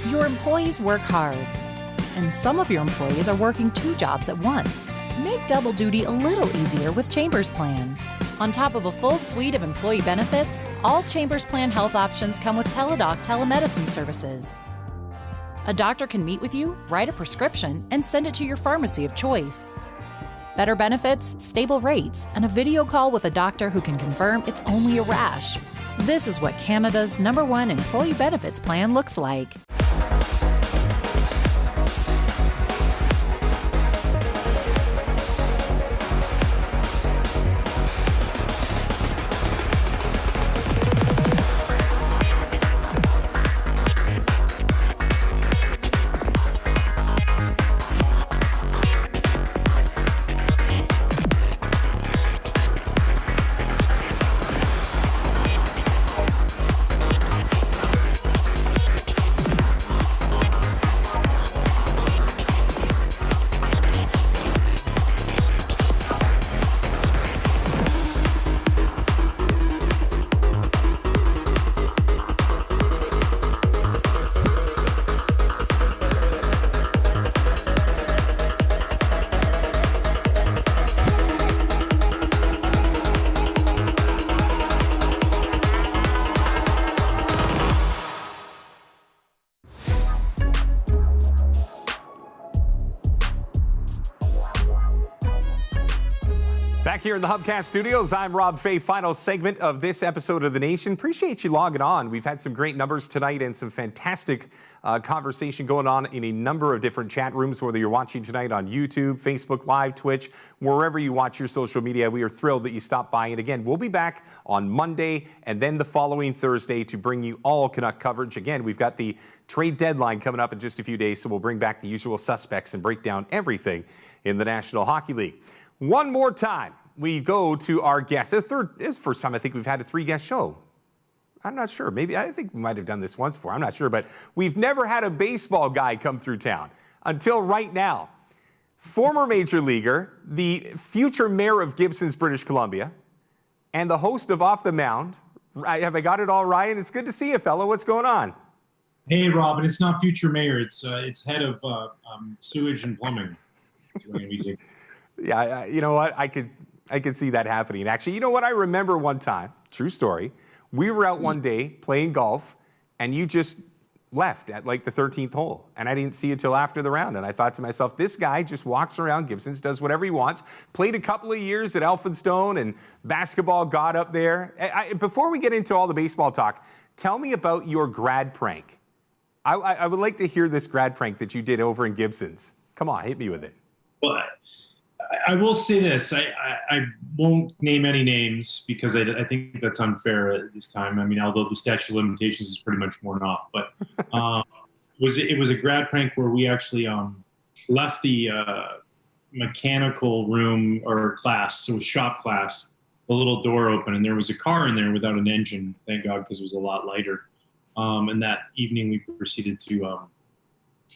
Your employees work hard, and some of your employees are working 2 jobs at once. Make double duty a little easier with Chambers Plan. On top of a full suite of employee benefits, all Chambers Plan health options come with Teladoc telemedicine services. A doctor can meet with you, write a prescription, and send it to your pharmacy of choice. Better benefits, stable rates, and a video call with a doctor who can confirm it's only a rash. This is what Canada's #1 employee benefits plan looks like. Back here in the Hubcast studios, I'm Rob Fai. Final segment of this episode of The Nation. Appreciate you logging on. We've had some great numbers tonight and some fantastic conversation going on in a number of different chat rooms, whether you're watching tonight on YouTube, Facebook Live, Twitch, wherever you watch your social media. We are thrilled that you stopped by. And again, we'll be back on Monday and then the following Thursday to bring you all Canuck coverage. Again, we've got the trade deadline coming up in just a few days, so we'll bring back the usual suspects and break down everything in the National Hockey League. One more time, we go to our guest. This is the first time I think we've had a three-guest show. I'm not sure. Maybe I think we might have done this once before. I'm not sure, but we've never had a baseball guy come through town until right now. Former major leaguer, the future mayor of Gibsons, British Columbia, and the host of Off the Mound. Have I got it all, Ryan? It's good to see you, fella. What's going on? Hey, Robin. It's not future mayor. It's head of sewage and plumbing. Yeah, you know what? I could see that happening. Actually, you know what? I remember one time, true story, we were out one day playing golf, and you just left at like the 13th hole, and I didn't see you till after the round. And I thought to myself, this guy just walks around Gibsons, does whatever he wants, played a couple of years at Elphinstone and basketball god up there. Before we get into all the baseball talk, tell me about your grad prank. I would like to hear this grad prank that you did over in Gibsons. Come on, hit me with it. Well, I will say this. I won't name any names because I think that's unfair at this time. I mean, although the statute of limitations is pretty much worn off. But it was a grad prank where we actually left the mechanical room or class, so it was shop class, the little door open, and there was a car in there without an engine, thank God, because it was a lot lighter. And that evening we proceeded to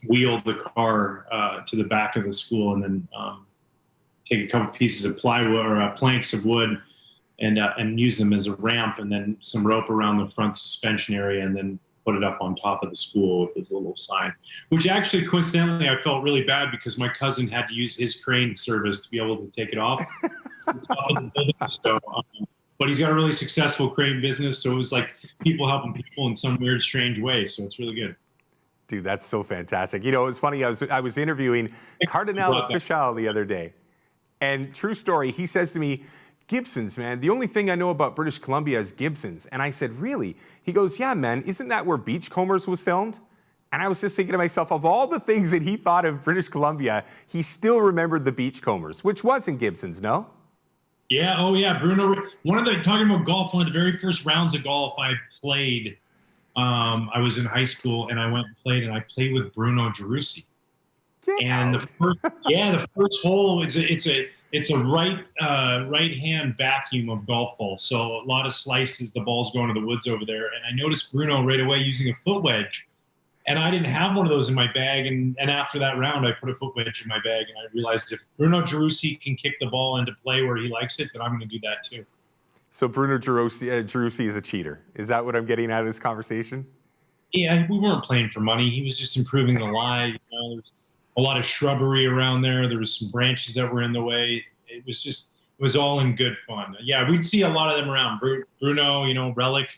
wheel the car to the back of the school and then take a couple pieces of plywood or planks of wood and use them as a ramp, and then some rope around the front suspension area, and then put it up on top of the school with a little sign, which actually coincidentally I felt really bad because my cousin had to use his crane service to be able to take it off. So, but he's got a really successful crane business, so it was like people helping people in some weird, strange way. So it's really good. Dude, that's so fantastic. You know, it's funny. I was interviewing Cardinal Fischel the other day. And true story, he says to me, Gibsons, man, the only thing I know about British Columbia is Gibsons. And I said, really? He goes, yeah, man, isn't that where Beachcombers was filmed? And I was just thinking to myself, of all the things that he thought of British Columbia, he still remembered the Beachcombers, which was in Gibsons, no? Yeah, oh yeah, Bruno. Talking about golf, one of the very first rounds of golf I played, I was in high school and I went and played with Bruno Gerussi. And the first hole it's a right hand vacuum of golf balls. So a lot of slices, the ball's going to the woods over there. And I noticed Bruno right away using a foot wedge. And I didn't have one of those in my bag. And after that round, I put a foot wedge in my bag. And I realized if Bruno Gerussi can kick the ball into play where he likes it, then I'm going to do that too. So Bruno Gerussi is a cheater. Is that what I'm getting out of this conversation? Yeah, we weren't playing for money. He was just improving the lie. You know, there's a lot of shrubbery around there. There was some branches that were in the way. It was all in good fun. Yeah, we'd see a lot of them around. Bruno, you know, Relic,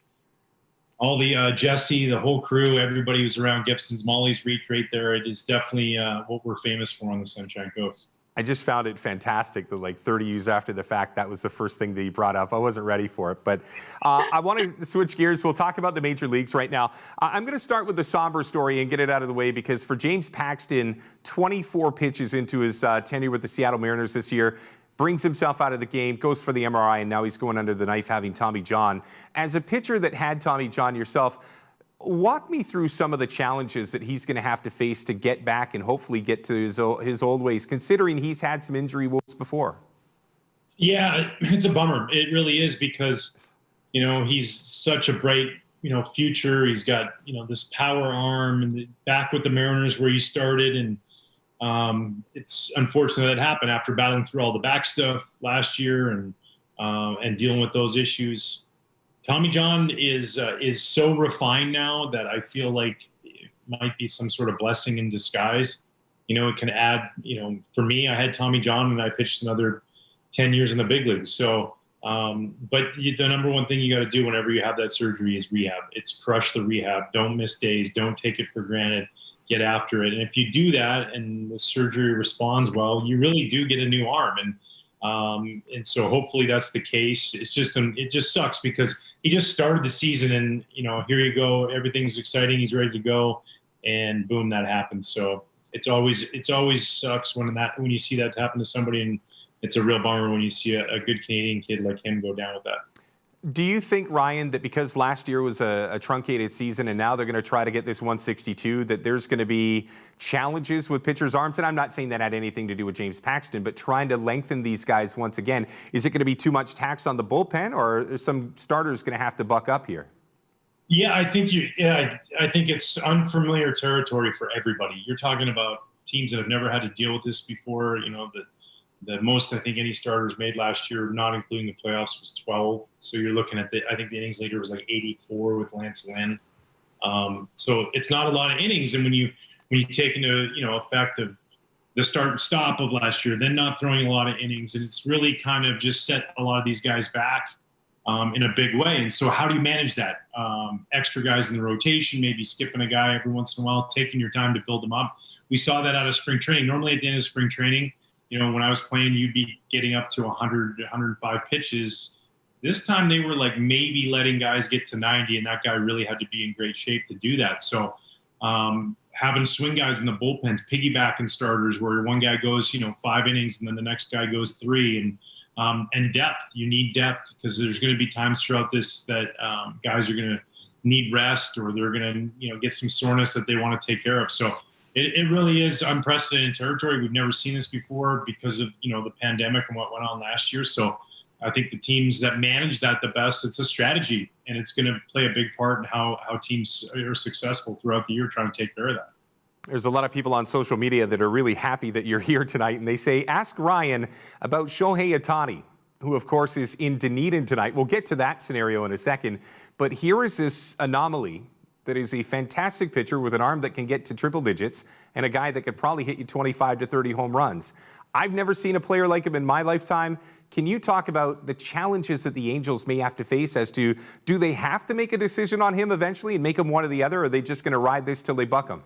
all the Jesse, the whole crew, everybody was around Gibsons. Molly's Reach right there. It is definitely what we're famous for on the Sunshine Coast. I just found it fantastic that like 30 years after the fact, that was the first thing that you brought up. I wasn't ready for it, but I want to switch gears. We'll talk about the major leagues right now. I'm going to start with the somber story and get it out of the way because for James Paxton, 24 pitches into his tenure with the Seattle Mariners this year, brings himself out of the game, goes for the MRI, and now he's going under the knife having Tommy John. As a pitcher that had Tommy John yourself, walk me through some of the challenges that he's going to have to face to get back and hopefully get to his old ways, considering he's had some injury woes before. Yeah, it's a bummer. It really is because, you know, he's such a bright, you know, future. He's got, you know, this power arm and back with the Mariners where he started. And it's unfortunate that happened after battling through all the back stuff last year and dealing with those issues. Tommy John is so refined now that I feel like it might be some sort of blessing in disguise. You know, it can add, you know, for me, I had Tommy John and I pitched another 10 years in the big leagues. So, but the number one thing you got to do whenever you have that surgery is rehab. It's crush the rehab. Don't miss days. Don't take it for granted. Get after it. And if you do that and the surgery responds well, you really do get a new arm. And And so hopefully that's the case. It just sucks because he just started the season and, here you go. Everything's exciting. He's ready to go. And boom, that happens. So it's always sucks when you see that happen to somebody, and it's a real bummer when you see a good Canadian kid like him go down with that. Do you think, Ryan, that because last year was a truncated season and now they're going to try to get this 162, that there's going to be challenges with pitchers' arms? And I'm not saying that had anything to do with James Paxton, but trying to lengthen these guys once again. Is it going to be too much tax on the bullpen, or are some starters going to have to buck up here? Yeah, I think it's unfamiliar territory for everybody. You're talking about teams that have never had to deal with this before. The most I think any starters made last year, not including the playoffs, was 12. So you're looking at I think the innings leader was like 84 with Lance Lynn. So it's not a lot of innings. And when you take into effect of the start and stop of last year, then not throwing a lot of innings, and it's really kind of just set a lot of these guys back in a big way. And so how do you manage that? Extra guys in the rotation, maybe skipping a guy every once in a while, taking your time to build them up. We saw that out of spring training. Normally at the end of spring training, when I was playing, you'd be getting up to 100, 105 pitches. This time they were like maybe letting guys get to 90, and that guy really had to be in great shape to do that. So having swing guys in the bullpens, piggybacking starters where one guy goes, 5 innings and then the next guy goes 3, and depth. You need depth because there's going to be times throughout this that guys are going to need rest, or they're going to get some soreness that they want to take care of. So it really is unprecedented territory. We've never seen this before because of the pandemic and what went on last year. So I think the teams that manage that the best, it's a strategy, and it's going to play a big part in how teams are successful throughout the year trying to take care of that. There's a lot of people on social media that are really happy that you're here tonight, and they say, ask Ryan about Shohei Ohtani, who, of course, is in Dunedin tonight. We'll get to that scenario in a second, but here is this anomaly that is a fantastic pitcher with an arm that can get to triple digits and a guy that could probably hit you 25 to 30 home runs. I've never seen a player like him in my lifetime. Can you talk about the challenges that the Angels may have to face as to, do they have to make a decision on him eventually and make him one or the other, or are they just going to ride this till they buck him?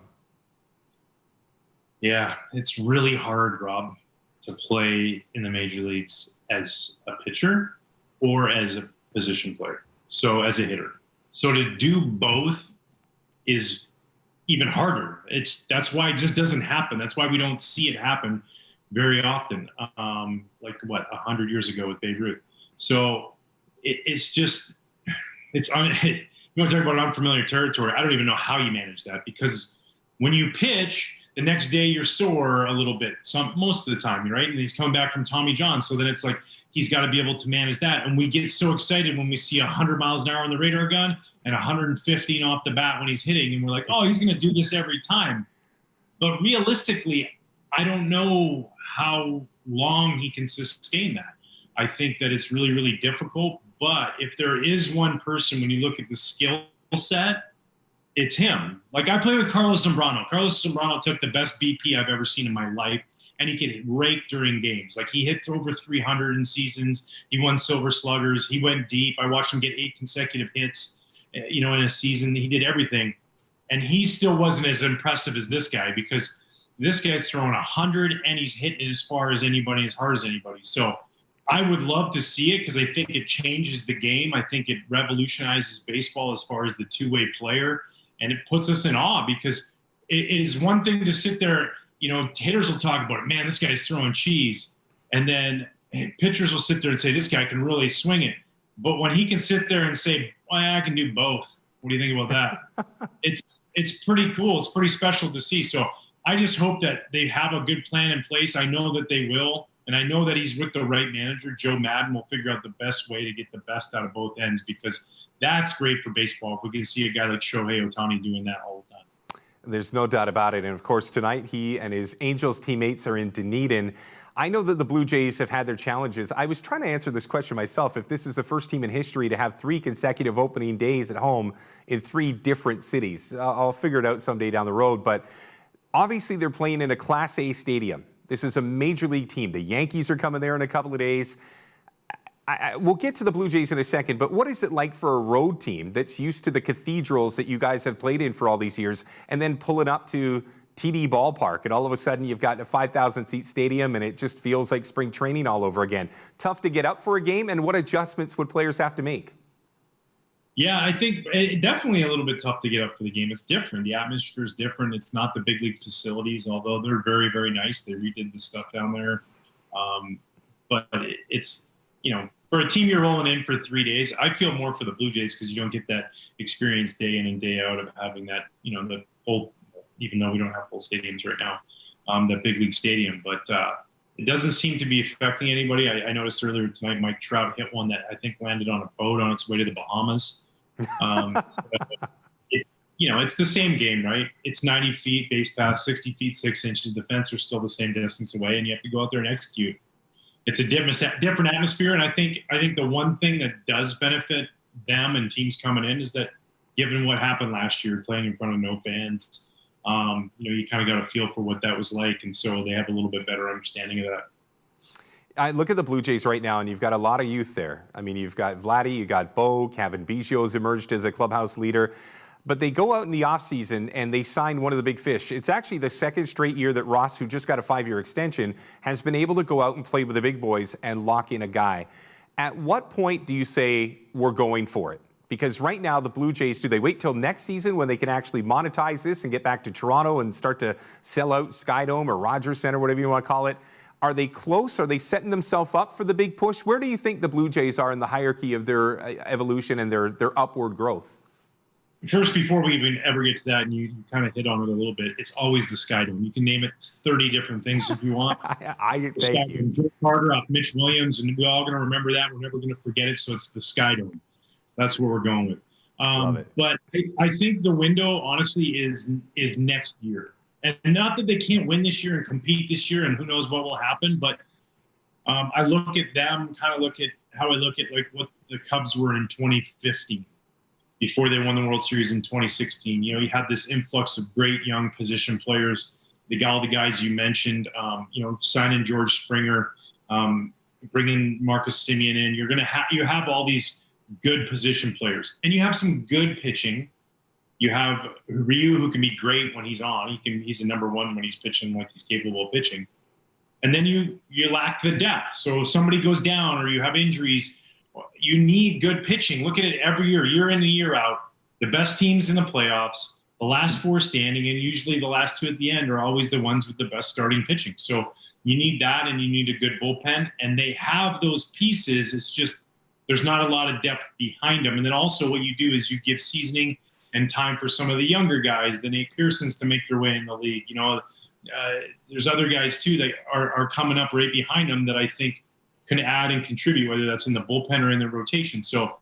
Yeah, it's really hard, Rob, to play in the major leagues as a pitcher or as a position player, so as a hitter. So to do both is even harder. That's why it just doesn't happen. That's why we don't see it happen very often, like 100 years ago with Babe Ruth. So you want to talk about unfamiliar territory. I don't even know how you manage that, because when you pitch, the next day you're sore a little bit, most of the time, right? And he's coming back from Tommy John. So then it's like, he's got to be able to manage that. And we get so excited when we see 100 miles an hour on the radar gun and 115 off the bat when he's hitting. And we're like, oh, he's going to do this every time. But realistically, I don't know how long he can sustain that. I think that it's really, really difficult. But if there is one person, when you look at the skill set, it's him. Like, I play with Carlos Zambrano. Carlos Zambrano took the best BP I've ever seen in my life, and he could rake during games. Like, he hit for over 300 in seasons. He won Silver Sluggers. He went deep. I watched him get 8 consecutive hits, in a season. He did everything. And he still wasn't as impressive as this guy, because this guy's throwing 100 and he's hitting as far as anybody, as hard as anybody. So I would love to see it, because I think it changes the game. I think it revolutionizes baseball as far as the two-way player. And it puts us in awe, because it is one thing to sit there, hitters will talk about it. Man, this guy's throwing cheese. And then pitchers will sit there and say, this guy can really swing it. But when he can sit there and say, well, I can do both. What do you think about that? It's pretty cool. It's pretty special to see. So I just hope that they have a good plan in place. I know that they will. And I know that he's with the right manager. Joe Madden will figure out the best way to get the best out of both ends, because that's great for baseball if we can see a guy like Shohei Ohtani doing that all the time. There's no doubt about it. And of course, tonight he and his Angels teammates are in Dunedin. I know that the Blue Jays have had their challenges. I was trying to answer this question myself. If this is the first team in history to have 3 consecutive opening days at home in 3 different cities, I'll figure it out someday down the road. But obviously they're playing in a Class A stadium. This is a major league team. The Yankees are coming there in a couple of days. We'll get to the Blue Jays in a second, but what is it like for a road team that's used to the cathedrals that you guys have played in for all these years, and then pulling up to TD Ballpark, and all of a sudden you've got a 5,000-seat stadium, and it just feels like spring training all over again. Tough to get up for a game, and what adjustments would players have to make? Yeah, I think definitely a little bit tough to get up for the game. It's different. The atmosphere is different. It's not the big league facilities, although they're very, very nice. They redid the stuff down there. But it's, for a team you're rolling in for 3 days, I feel more for the Blue Jays because you don't get that experience day in and day out of having that, the full, even though we don't have full stadiums right now, that big league stadium. But it doesn't seem to be affecting anybody. I noticed earlier tonight Mike Trout hit one that I think landed on a boat on its way to the Bahamas. It's the same game, right? It's 90 feet, base pass, 60 feet, 6 inches. The fence are still the same distance away, and you have to go out there and execute. It's a different atmosphere, and I think the one thing that does benefit them and teams coming in is that given what happened last year, playing in front of no fans, you kind of got a feel for what that was like, and so they have a little bit better understanding of that. I look at the Blue Jays right now, and you've got a lot of youth there. I mean, you've got Vladdy, you've got Bo, Kevin Biggio's emerged as a clubhouse leader. But they go out in the offseason and they sign one of the big fish. It's actually the second straight year that Ross, who just got a 5-year extension, has been able to go out and play with the big boys and lock in a guy. At what point do you say we're going for it? Because right now, the Blue Jays, do they wait till next season when they can actually monetize this and get back to Toronto and start to sell out Skydome or Rogers Centre, whatever you want to call it? Are they close? Are they setting themselves up for the big push? Where do you think the Blue Jays are in the hierarchy of their evolution and their upward growth? First, before we even ever get to that, and you kind of hit on it a little bit, it's always the Skydome. You can name it 30 different things if you want. Thank you. Joe Carter off Mitch Williams, and we're all going to remember that. We're never going to forget it, so it's the Skydome. That's where we're going with. Love it. But I think the window, honestly, is next year. And not that they can't win this year and compete this year, and who knows what will happen, but I look at them, kind of look at how I look at like what the Cubs were in 2015. Before they won the World Series in 2016. You had this influx of great young position players, all the guys you mentioned, signing George Springer, bringing Marcus Semien in. You have all these good position players, and you have some good pitching. You have Ryu, who can be great when he's on. He's a number one when he's pitching like he's capable of pitching. And then you lack the depth. So if somebody goes down or you have injuries, you need good pitching. Look at it every year in and year out. The best teams in the playoffs, the last 4 standing, and usually the last 2 at the end are always the ones with the best starting pitching. So you need that, and you need a good bullpen. And they have those pieces. It's just there's not a lot of depth behind them. And then also what you do is you give seasoning and time for some of the younger guys, the Nate Pearsons, to make their way in the league. There's other guys too that are coming up right behind them that I think can add and contribute, whether that's in the bullpen or in the rotation. So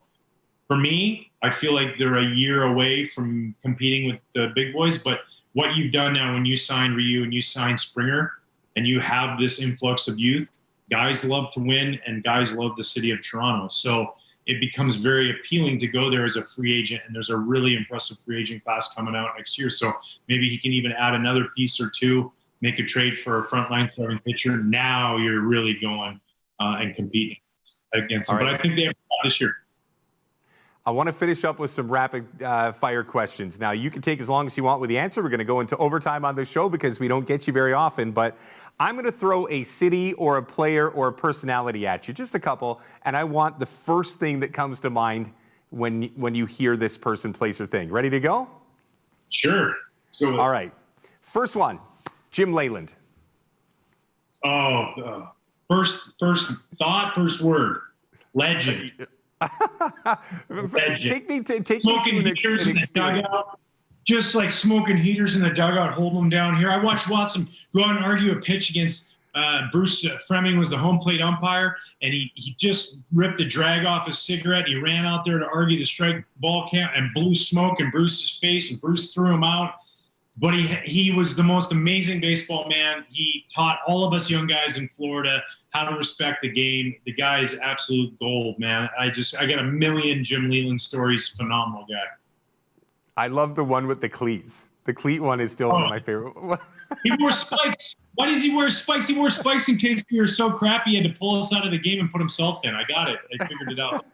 for me, I feel like they're a year away from competing with the big boys. But what you've done now when you sign Ryu and you sign Springer and you have this influx of youth, guys love to win and guys love the city of Toronto. So it becomes very appealing to go there as a free agent. And there's a really impressive free agent class coming out next year. So maybe he can even add another piece or two, make a trade for a frontline starting pitcher. Now you're really going and competing against them. But I think they have a lot this year. I want to finish up with some rapid fire questions. Now, you can take as long as you want with the answer. We're going to go into overtime on this show because we don't get you very often. But I'm going to throw a city or a player or a personality at you, just a couple. And I want the first thing that comes to mind when you hear this person, place, or thing. Ready to go? Sure. Let's go with it. All right. First one, Jim Leyland. First thought, first word. Legend. Take me to smoking an heaters in the experience. dugout, just like smoking heaters in the dugout, holding them down here. I watched Watson go out and argue a pitch against Bruce Fleming, was the home plate umpire, and he just ripped the drag off his cigarette. He ran out there to argue the strike ball count and blew smoke in Bruce's face, and Bruce threw him out. But he was the most amazing baseball man. He taught all of us young guys in Florida how to respect the game. The guy is absolute gold, man. I got a million Jim Leyland stories. Phenomenal guy. I love the one with the cleats. The cleat one is still one of my favorite. He wore spikes. Why does he wear spikes? He wore spikes in case we were so crappy he had to pull us out of the game and put himself in. I got it. I figured it out.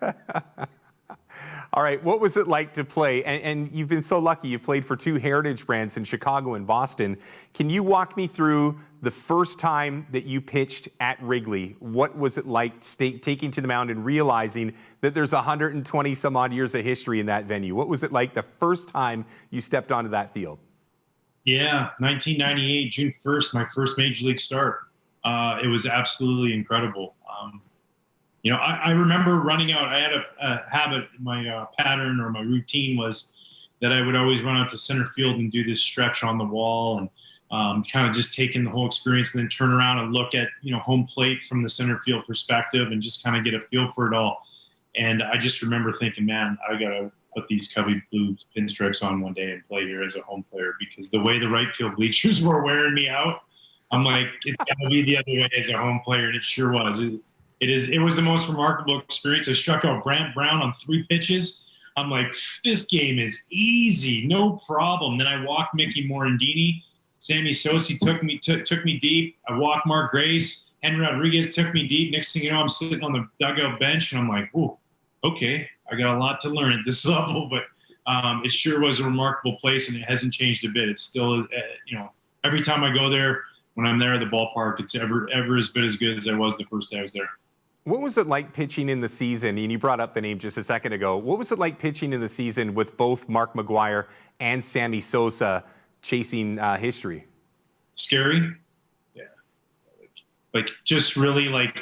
All right, what was it like to play? And you've been so lucky. You played for two heritage brands in Chicago and Boston. Can you walk me through the first time that you pitched at Wrigley? What was it like taking to the mound and realizing that there's 120 some odd years of history in that venue? What was it like the first time you stepped onto that field? Yeah, 1998, June 1st, my first major league start. It was absolutely incredible. I remember running out. I had a habit, my pattern or my routine was that I would always run out to center field and do this stretch on the wall and kind of just take in the whole experience and then turn around and look at, home plate from the center field perspective and just kind of get a feel for it all. And I just remember thinking, man, I got to put these Cubby blue pinstripes on one day and play here as a home player, because the way the right field bleachers were wearing me out, I'm like, it's got to be the other way as a home player. And it sure was. It was the most remarkable experience. I struck out Brant Brown on 3 pitches. I'm like, this game is easy, no problem. Then I walked Mickey Morandini. Sammy Sosi took me deep. I walked Mark Grace. Henry Rodriguez took me deep. Next thing you know, I'm sitting on the dugout bench, and I'm like, ooh, okay, I got a lot to learn at this level. But it sure was a remarkable place, and it hasn't changed a bit. It's still, every time I go there, when I'm there at the ballpark, it's ever as good as I was the first day I was there. What was it like pitching in the season? And you brought up the name just a second ago. What was it like pitching in the season with both Mark McGwire and Sammy Sosa chasing history? Scary. Yeah. Like just really like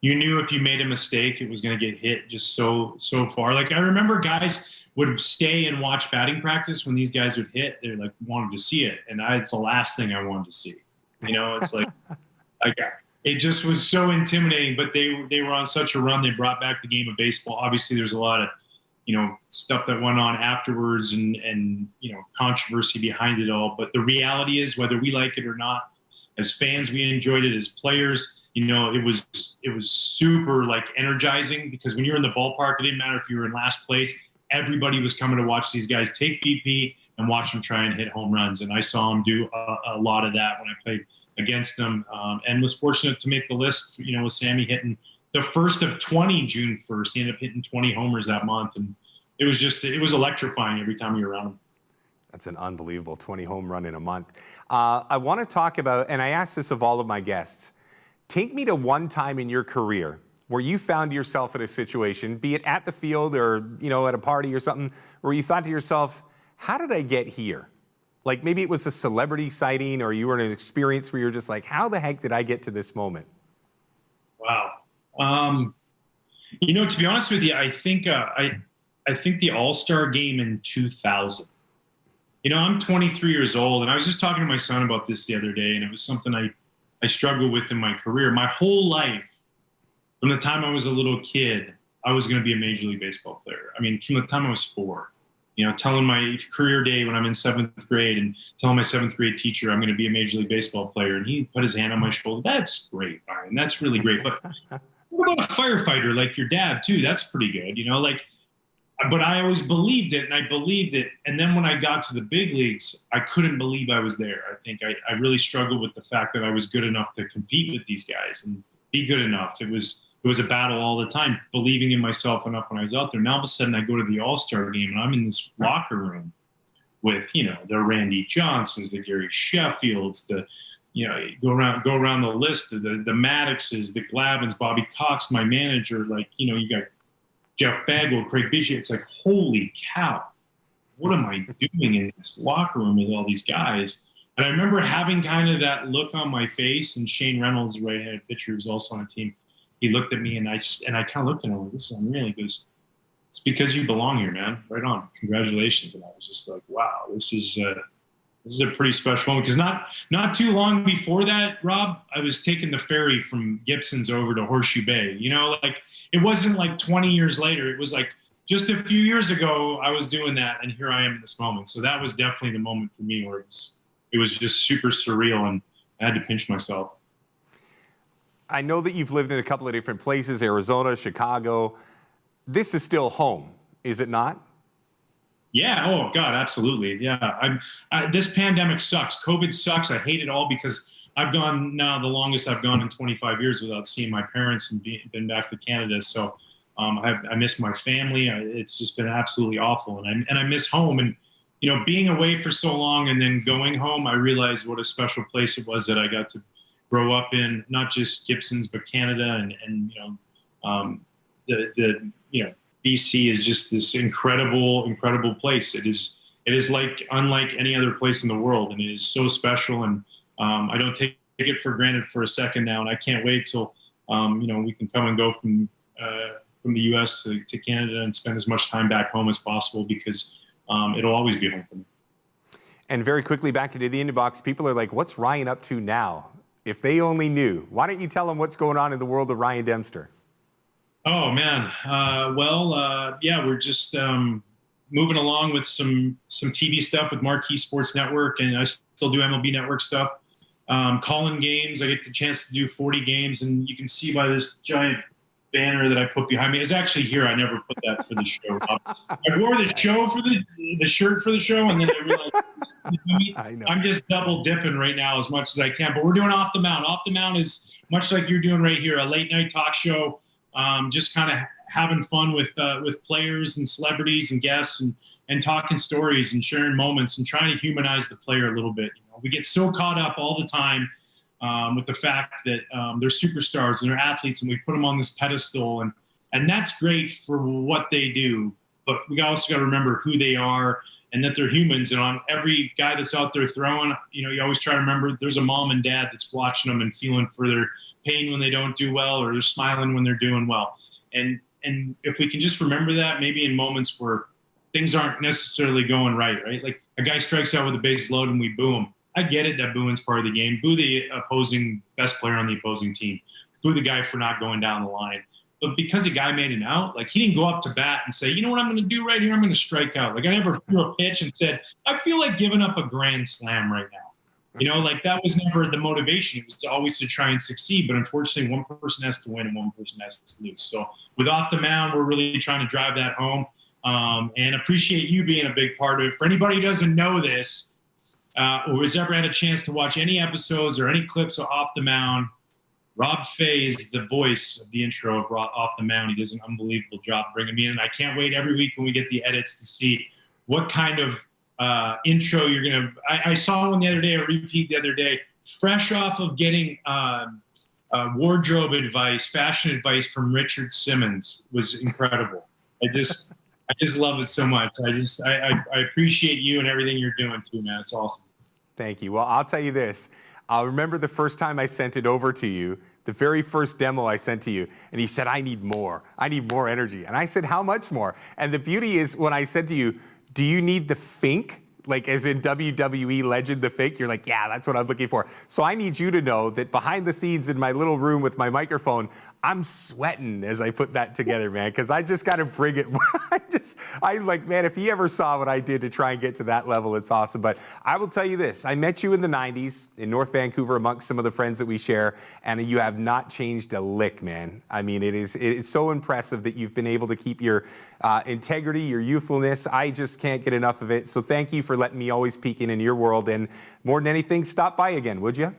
you knew if you made a mistake, it was going to get hit just so far. Like I remember guys would stay and watch batting practice when these guys would hit. They like wanted to see it, and it's the last thing I wanted to see. It's like it just was so intimidating, but they were on such a run. They brought back the game of baseball. Obviously, there's a lot of, stuff that went on afterwards and controversy behind it all. But the reality is, whether we like it or not, as fans, we enjoyed it. As players, it was super like energizing, because when you're in the ballpark, it didn't matter if you were in last place. Everybody was coming to watch these guys take BP and watch them try and hit home runs. And I saw them do a lot of that when I played against them, and was fortunate to make the list, with Sammy hitting the first of 20 June 1st. He ended up hitting 20 homers that month. And it was electrifying every time you were around him. That's an unbelievable 20 home run in a month. I want to talk about, and I ask this of all of my guests, take me to one time in your career where you found yourself in a situation, be it at the field or, at a party or something, where you thought to yourself, how did I get here? Like maybe it was a celebrity sighting, or you were in an experience where you're just like, how the heck did I get to this moment? Wow. To be honest with you, I think the All-Star game in 2000. I'm 23 years old, and I was just talking to my son about this the other day, and it was something I struggled with in my career. My whole life, from the time I was a little kid, I was going to be a Major League Baseball player. I mean, from the time I was 4. Telling my career day when I'm in 7th grade and telling my 7th grade teacher I'm going to be a Major League Baseball player. And he put his hand on my shoulder. That's great, Ryan. That's really great. But what about a firefighter like your dad, too? That's pretty good. But I always believed it, and I believed it. And then when I got to the big leagues, I couldn't believe I was there. I think I really struggled with the fact that I was good enough to compete with these guys and be good enough. It was a battle all the time, believing in myself enough when I was out there. Now all of a sudden I go to the All-Star game and I'm in this locker room with, the Randy Johnsons, the Gary Sheffields, the, go around the list, the Maddoxes, the Glavins, Bobby Cox, my manager, you got Jeff Bagwell, Craig Biggio. It's like, holy cow, what am I doing in this locker room with all these guys? And I remember having kind of that look on my face, and Shane Reynolds, the right-handed pitcher, who's also on the team, he looked at me, and I kind of looked at him like, this is unreal. He goes, it's because you belong here, man. Right on. Congratulations. And I was just like, wow, this is a pretty special moment. Because not too long before that, Rob, I was taking the ferry from Gibson's over to Horseshoe Bay. It wasn't like 20 years later. It was like just a few years ago I was doing that, and here I am in this moment. So that was definitely the moment for me where it was just super surreal, and I had to pinch myself. I know that you've lived in a couple of different places, Arizona, Chicago. This is still home, is it not? Yeah. Oh, God, absolutely. Yeah. This pandemic sucks. COVID sucks. I hate it all because I've gone now the longest I've gone in 25 years without seeing my parents and been back to Canada. So I miss my family. It's just been absolutely awful. And I miss home. And, you know, being away for so long and then going home, I realized what a special place it was that I got to grow up in, not just Gibsons, but Canada. And you know, you know, BC is just this incredible place. It is like unlike any other place in the world. And it is so special. And I don't take it for granted for a second now. And I can't wait till, you know, we can come and go from the U.S. to Canada and spend as much time back home as possible, because it'll always be home for me. And very quickly back into the inbox, people are like, what's Ryan up to now? If they only knew. Why don't you tell them what's going on in the world of Ryan Dempster? Oh, man. Yeah, we're just moving along with some TV stuff with Marquee Sports Network, and I still do MLB Network stuff. Calling games. I get the chance to do 40 games, and you can see by this giant banner that I put behind me. It's actually here. I never put that for the show. I wore the show for the shirt for the show, and then I realized I know. I'm just double dipping right now as much as I can. But we're doing Off the Mound. Off the Mound is much like you're doing right here, a late night talk show, just kind of having fun with players and celebrities and guests, and talking stories and sharing moments and trying to humanize the player a little bit. You know, we get so caught up all the time with the fact that they're superstars and they're athletes, and we put them on this pedestal, and that's great for what they do. But we also got to remember who they are and that they're humans. And on every guy that's out there throwing, you know, you always try to remember there's a mom and dad that's watching them and feeling for their pain when they don't do well, or they're smiling when they're doing well. And if we can just remember that, maybe in moments where things aren't necessarily going right? Like a guy strikes out with a bases loaded and we boo him. I get it that booing's part of the game. Boo the opposing best player on the opposing team. Boo the guy for not going down the line. But because a guy made an out, like he didn't go up to bat and say, you know what I'm going to do right here? I'm going to strike out. Like I never threw a pitch and said, I feel like giving up a grand slam right now. You know, like that was never the motivation. It was always to try and succeed. But unfortunately, one person has to win and one person has to lose. So with Off the Mound, we're really trying to drive that home, and appreciate you being a big part of it. For anybody who doesn't know this, or has ever had a chance to watch any episodes or any clips of Off the Mound, Rob Fai is the voice of the intro of Off the Mound. He does an unbelievable job bringing me in. And I can't wait every week when we get the edits to see what kind of intro you're going to. I saw one the other day, a repeat the other day, fresh off of getting wardrobe advice, fashion advice from Richard Simmons. Was incredible. I just love it so much. I appreciate you and everything you're doing too, man. It's awesome. Thank you. Well, I'll tell you this. I'll remember the first time I sent it over to you, the very first demo I sent to you, and you said, I need more energy. And I said, how much more? And the beauty is when I said to you, do you need the Fink? Like as in WWE legend, the Fink? You're like, yeah, that's what I'm looking for. So I need you to know that behind the scenes in my little room with my microphone, I'm sweating as I put that together, man, because I just got to bring it. I like, man, if he ever saw what I did to try and get to that level, it's awesome. But I will tell you this. I met you in the 90s in North Vancouver amongst some of the friends that we share, and you have not changed a lick, man. I mean, it's so impressive that you've been able to keep your integrity, your youthfulness. I just can't get enough of it. So thank you for letting me always peek in your world. And more than anything, stop by again, would you?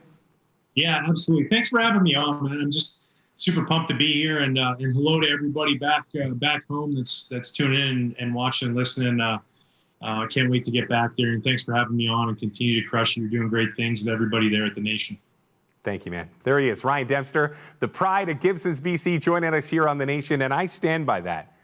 Yeah, absolutely. Thanks for having me on, man. I'm just super pumped to be here, and hello to everybody back home that's tuning in and watching and listening. I can't wait to get back there, and thanks for having me on and continue to crush it. You're doing great things with everybody there at the Nation. Thank you, man. There he is, Ryan Dempster, the pride of Gibsons, BC, joining us here on the Nation, and I stand by that.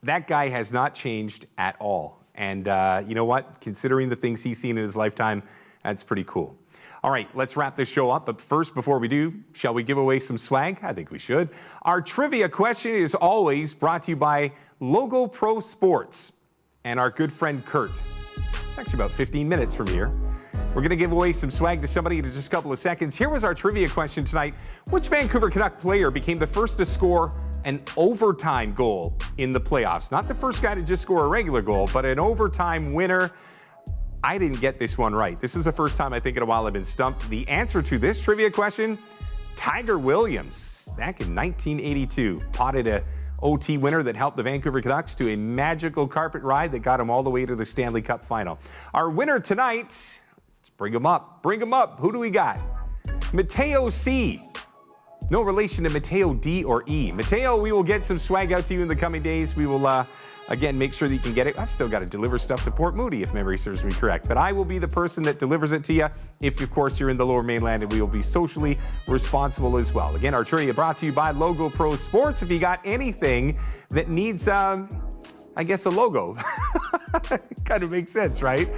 That guy has not changed at all, and you know what? Considering the things he's seen in his lifetime, that's pretty cool. All right, let's wrap this show up. But first, before we do, shall we give away some swag? I think we should. Our trivia question is always brought to you by Logo Pro Sports and our good friend Kurt. It's actually about 15 minutes from here. We're going to give away some swag to somebody in just a couple of seconds. Here was our trivia question tonight. Which Vancouver Canuck player became the first to score an overtime goal in the playoffs? Not the first guy to just score a regular goal, but an overtime winner. I didn't get this one right. This is the first time I think in a while I've been stumped. The answer to this trivia question, Tiger Williams, back in 1982, potted a OT winner that helped the Vancouver Canucks to a magical carpet ride that got him all the way to the Stanley Cup final. Our winner tonight, let's bring him up. Bring him up. Who do we got? Mateo C. No relation to Mateo D or E. Mateo, we will get some swag out to you in the coming days. We will, again, make sure that you can get it. I've still got to deliver stuff to Port Moody, if memory serves me correct. But I will be the person that delivers it to you if, of course, you're in the Lower Mainland, and we will be socially responsible as well. Again, our trivia brought to you by Logo Pro Sports. If you got anything that needs, I guess, a logo. Kind of makes sense, right?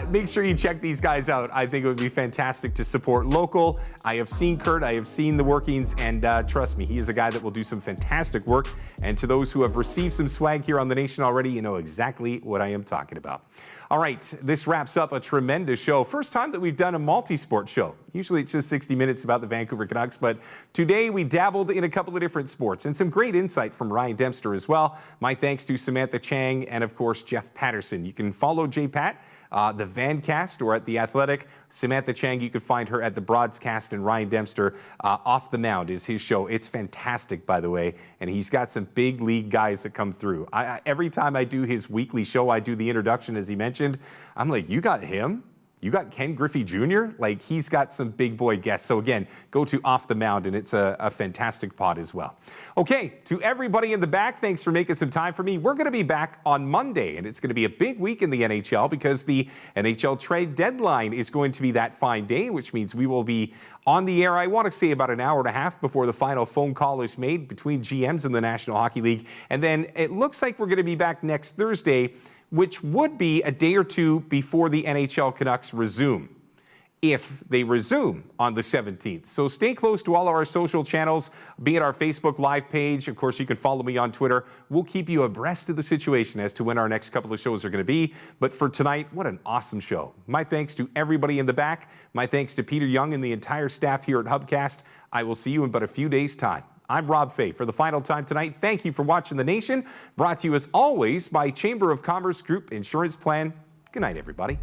Make sure you check these guys out. I think it would be fantastic to support local. I have seen Kurt, I have seen the workings, and trust me, he is a guy that will do some fantastic work. And to those who have received some swag here on The Nation already, you know exactly what I am talking about. All right, this wraps up a tremendous show. First time that we've done a multi-sport show. Usually it's just 60 minutes about the Vancouver Canucks, but today we dabbled in a couple of different sports and some great insight from Ryan Dempster as well. My thanks to Samantha Chang and, of course, Jeff Paterson. You can follow JPat, the Vancast, or at The Athletic. Samantha Chang, you can find her at The Broadscast, and Ryan Dempster, Off the Mound is his show. It's fantastic, by the way, and he's got some big league guys that come through. Every time I do his weekly show, I do the introduction, as he mentioned. I'm like, you got him? You got Ken Griffey Jr.? Like, he's got some big boy guests. So again, go to Off the Mound, and it's a fantastic pod as well. Okay, to everybody in the back, thanks for making some time for me. We're going to be back on Monday, and it's going to be a big week in the NHL because the NHL trade deadline is going to be that fine day, which means we will be on the air, I want to say, about an hour and a half before the final phone call is made between GMs and the National Hockey League. And then it looks like we're going to be back next Thursday, which would be a day or two before the NHL Canucks resume, if they resume on the 17th. So stay close to all of our social channels, be it our Facebook Live page. Of course, you can follow me on Twitter. We'll keep you abreast of the situation as to when our next couple of shows are going to be. But for tonight, what an awesome show. My thanks to everybody in the back. My thanks to Peter Young and the entire staff here at Hubcast. I will see you in but a few days' time. I'm Rob Fai for the final time tonight. Thank you for watching The Nation, brought to you as always by Chamber of Commerce Group Insurance Plan. Good night, everybody.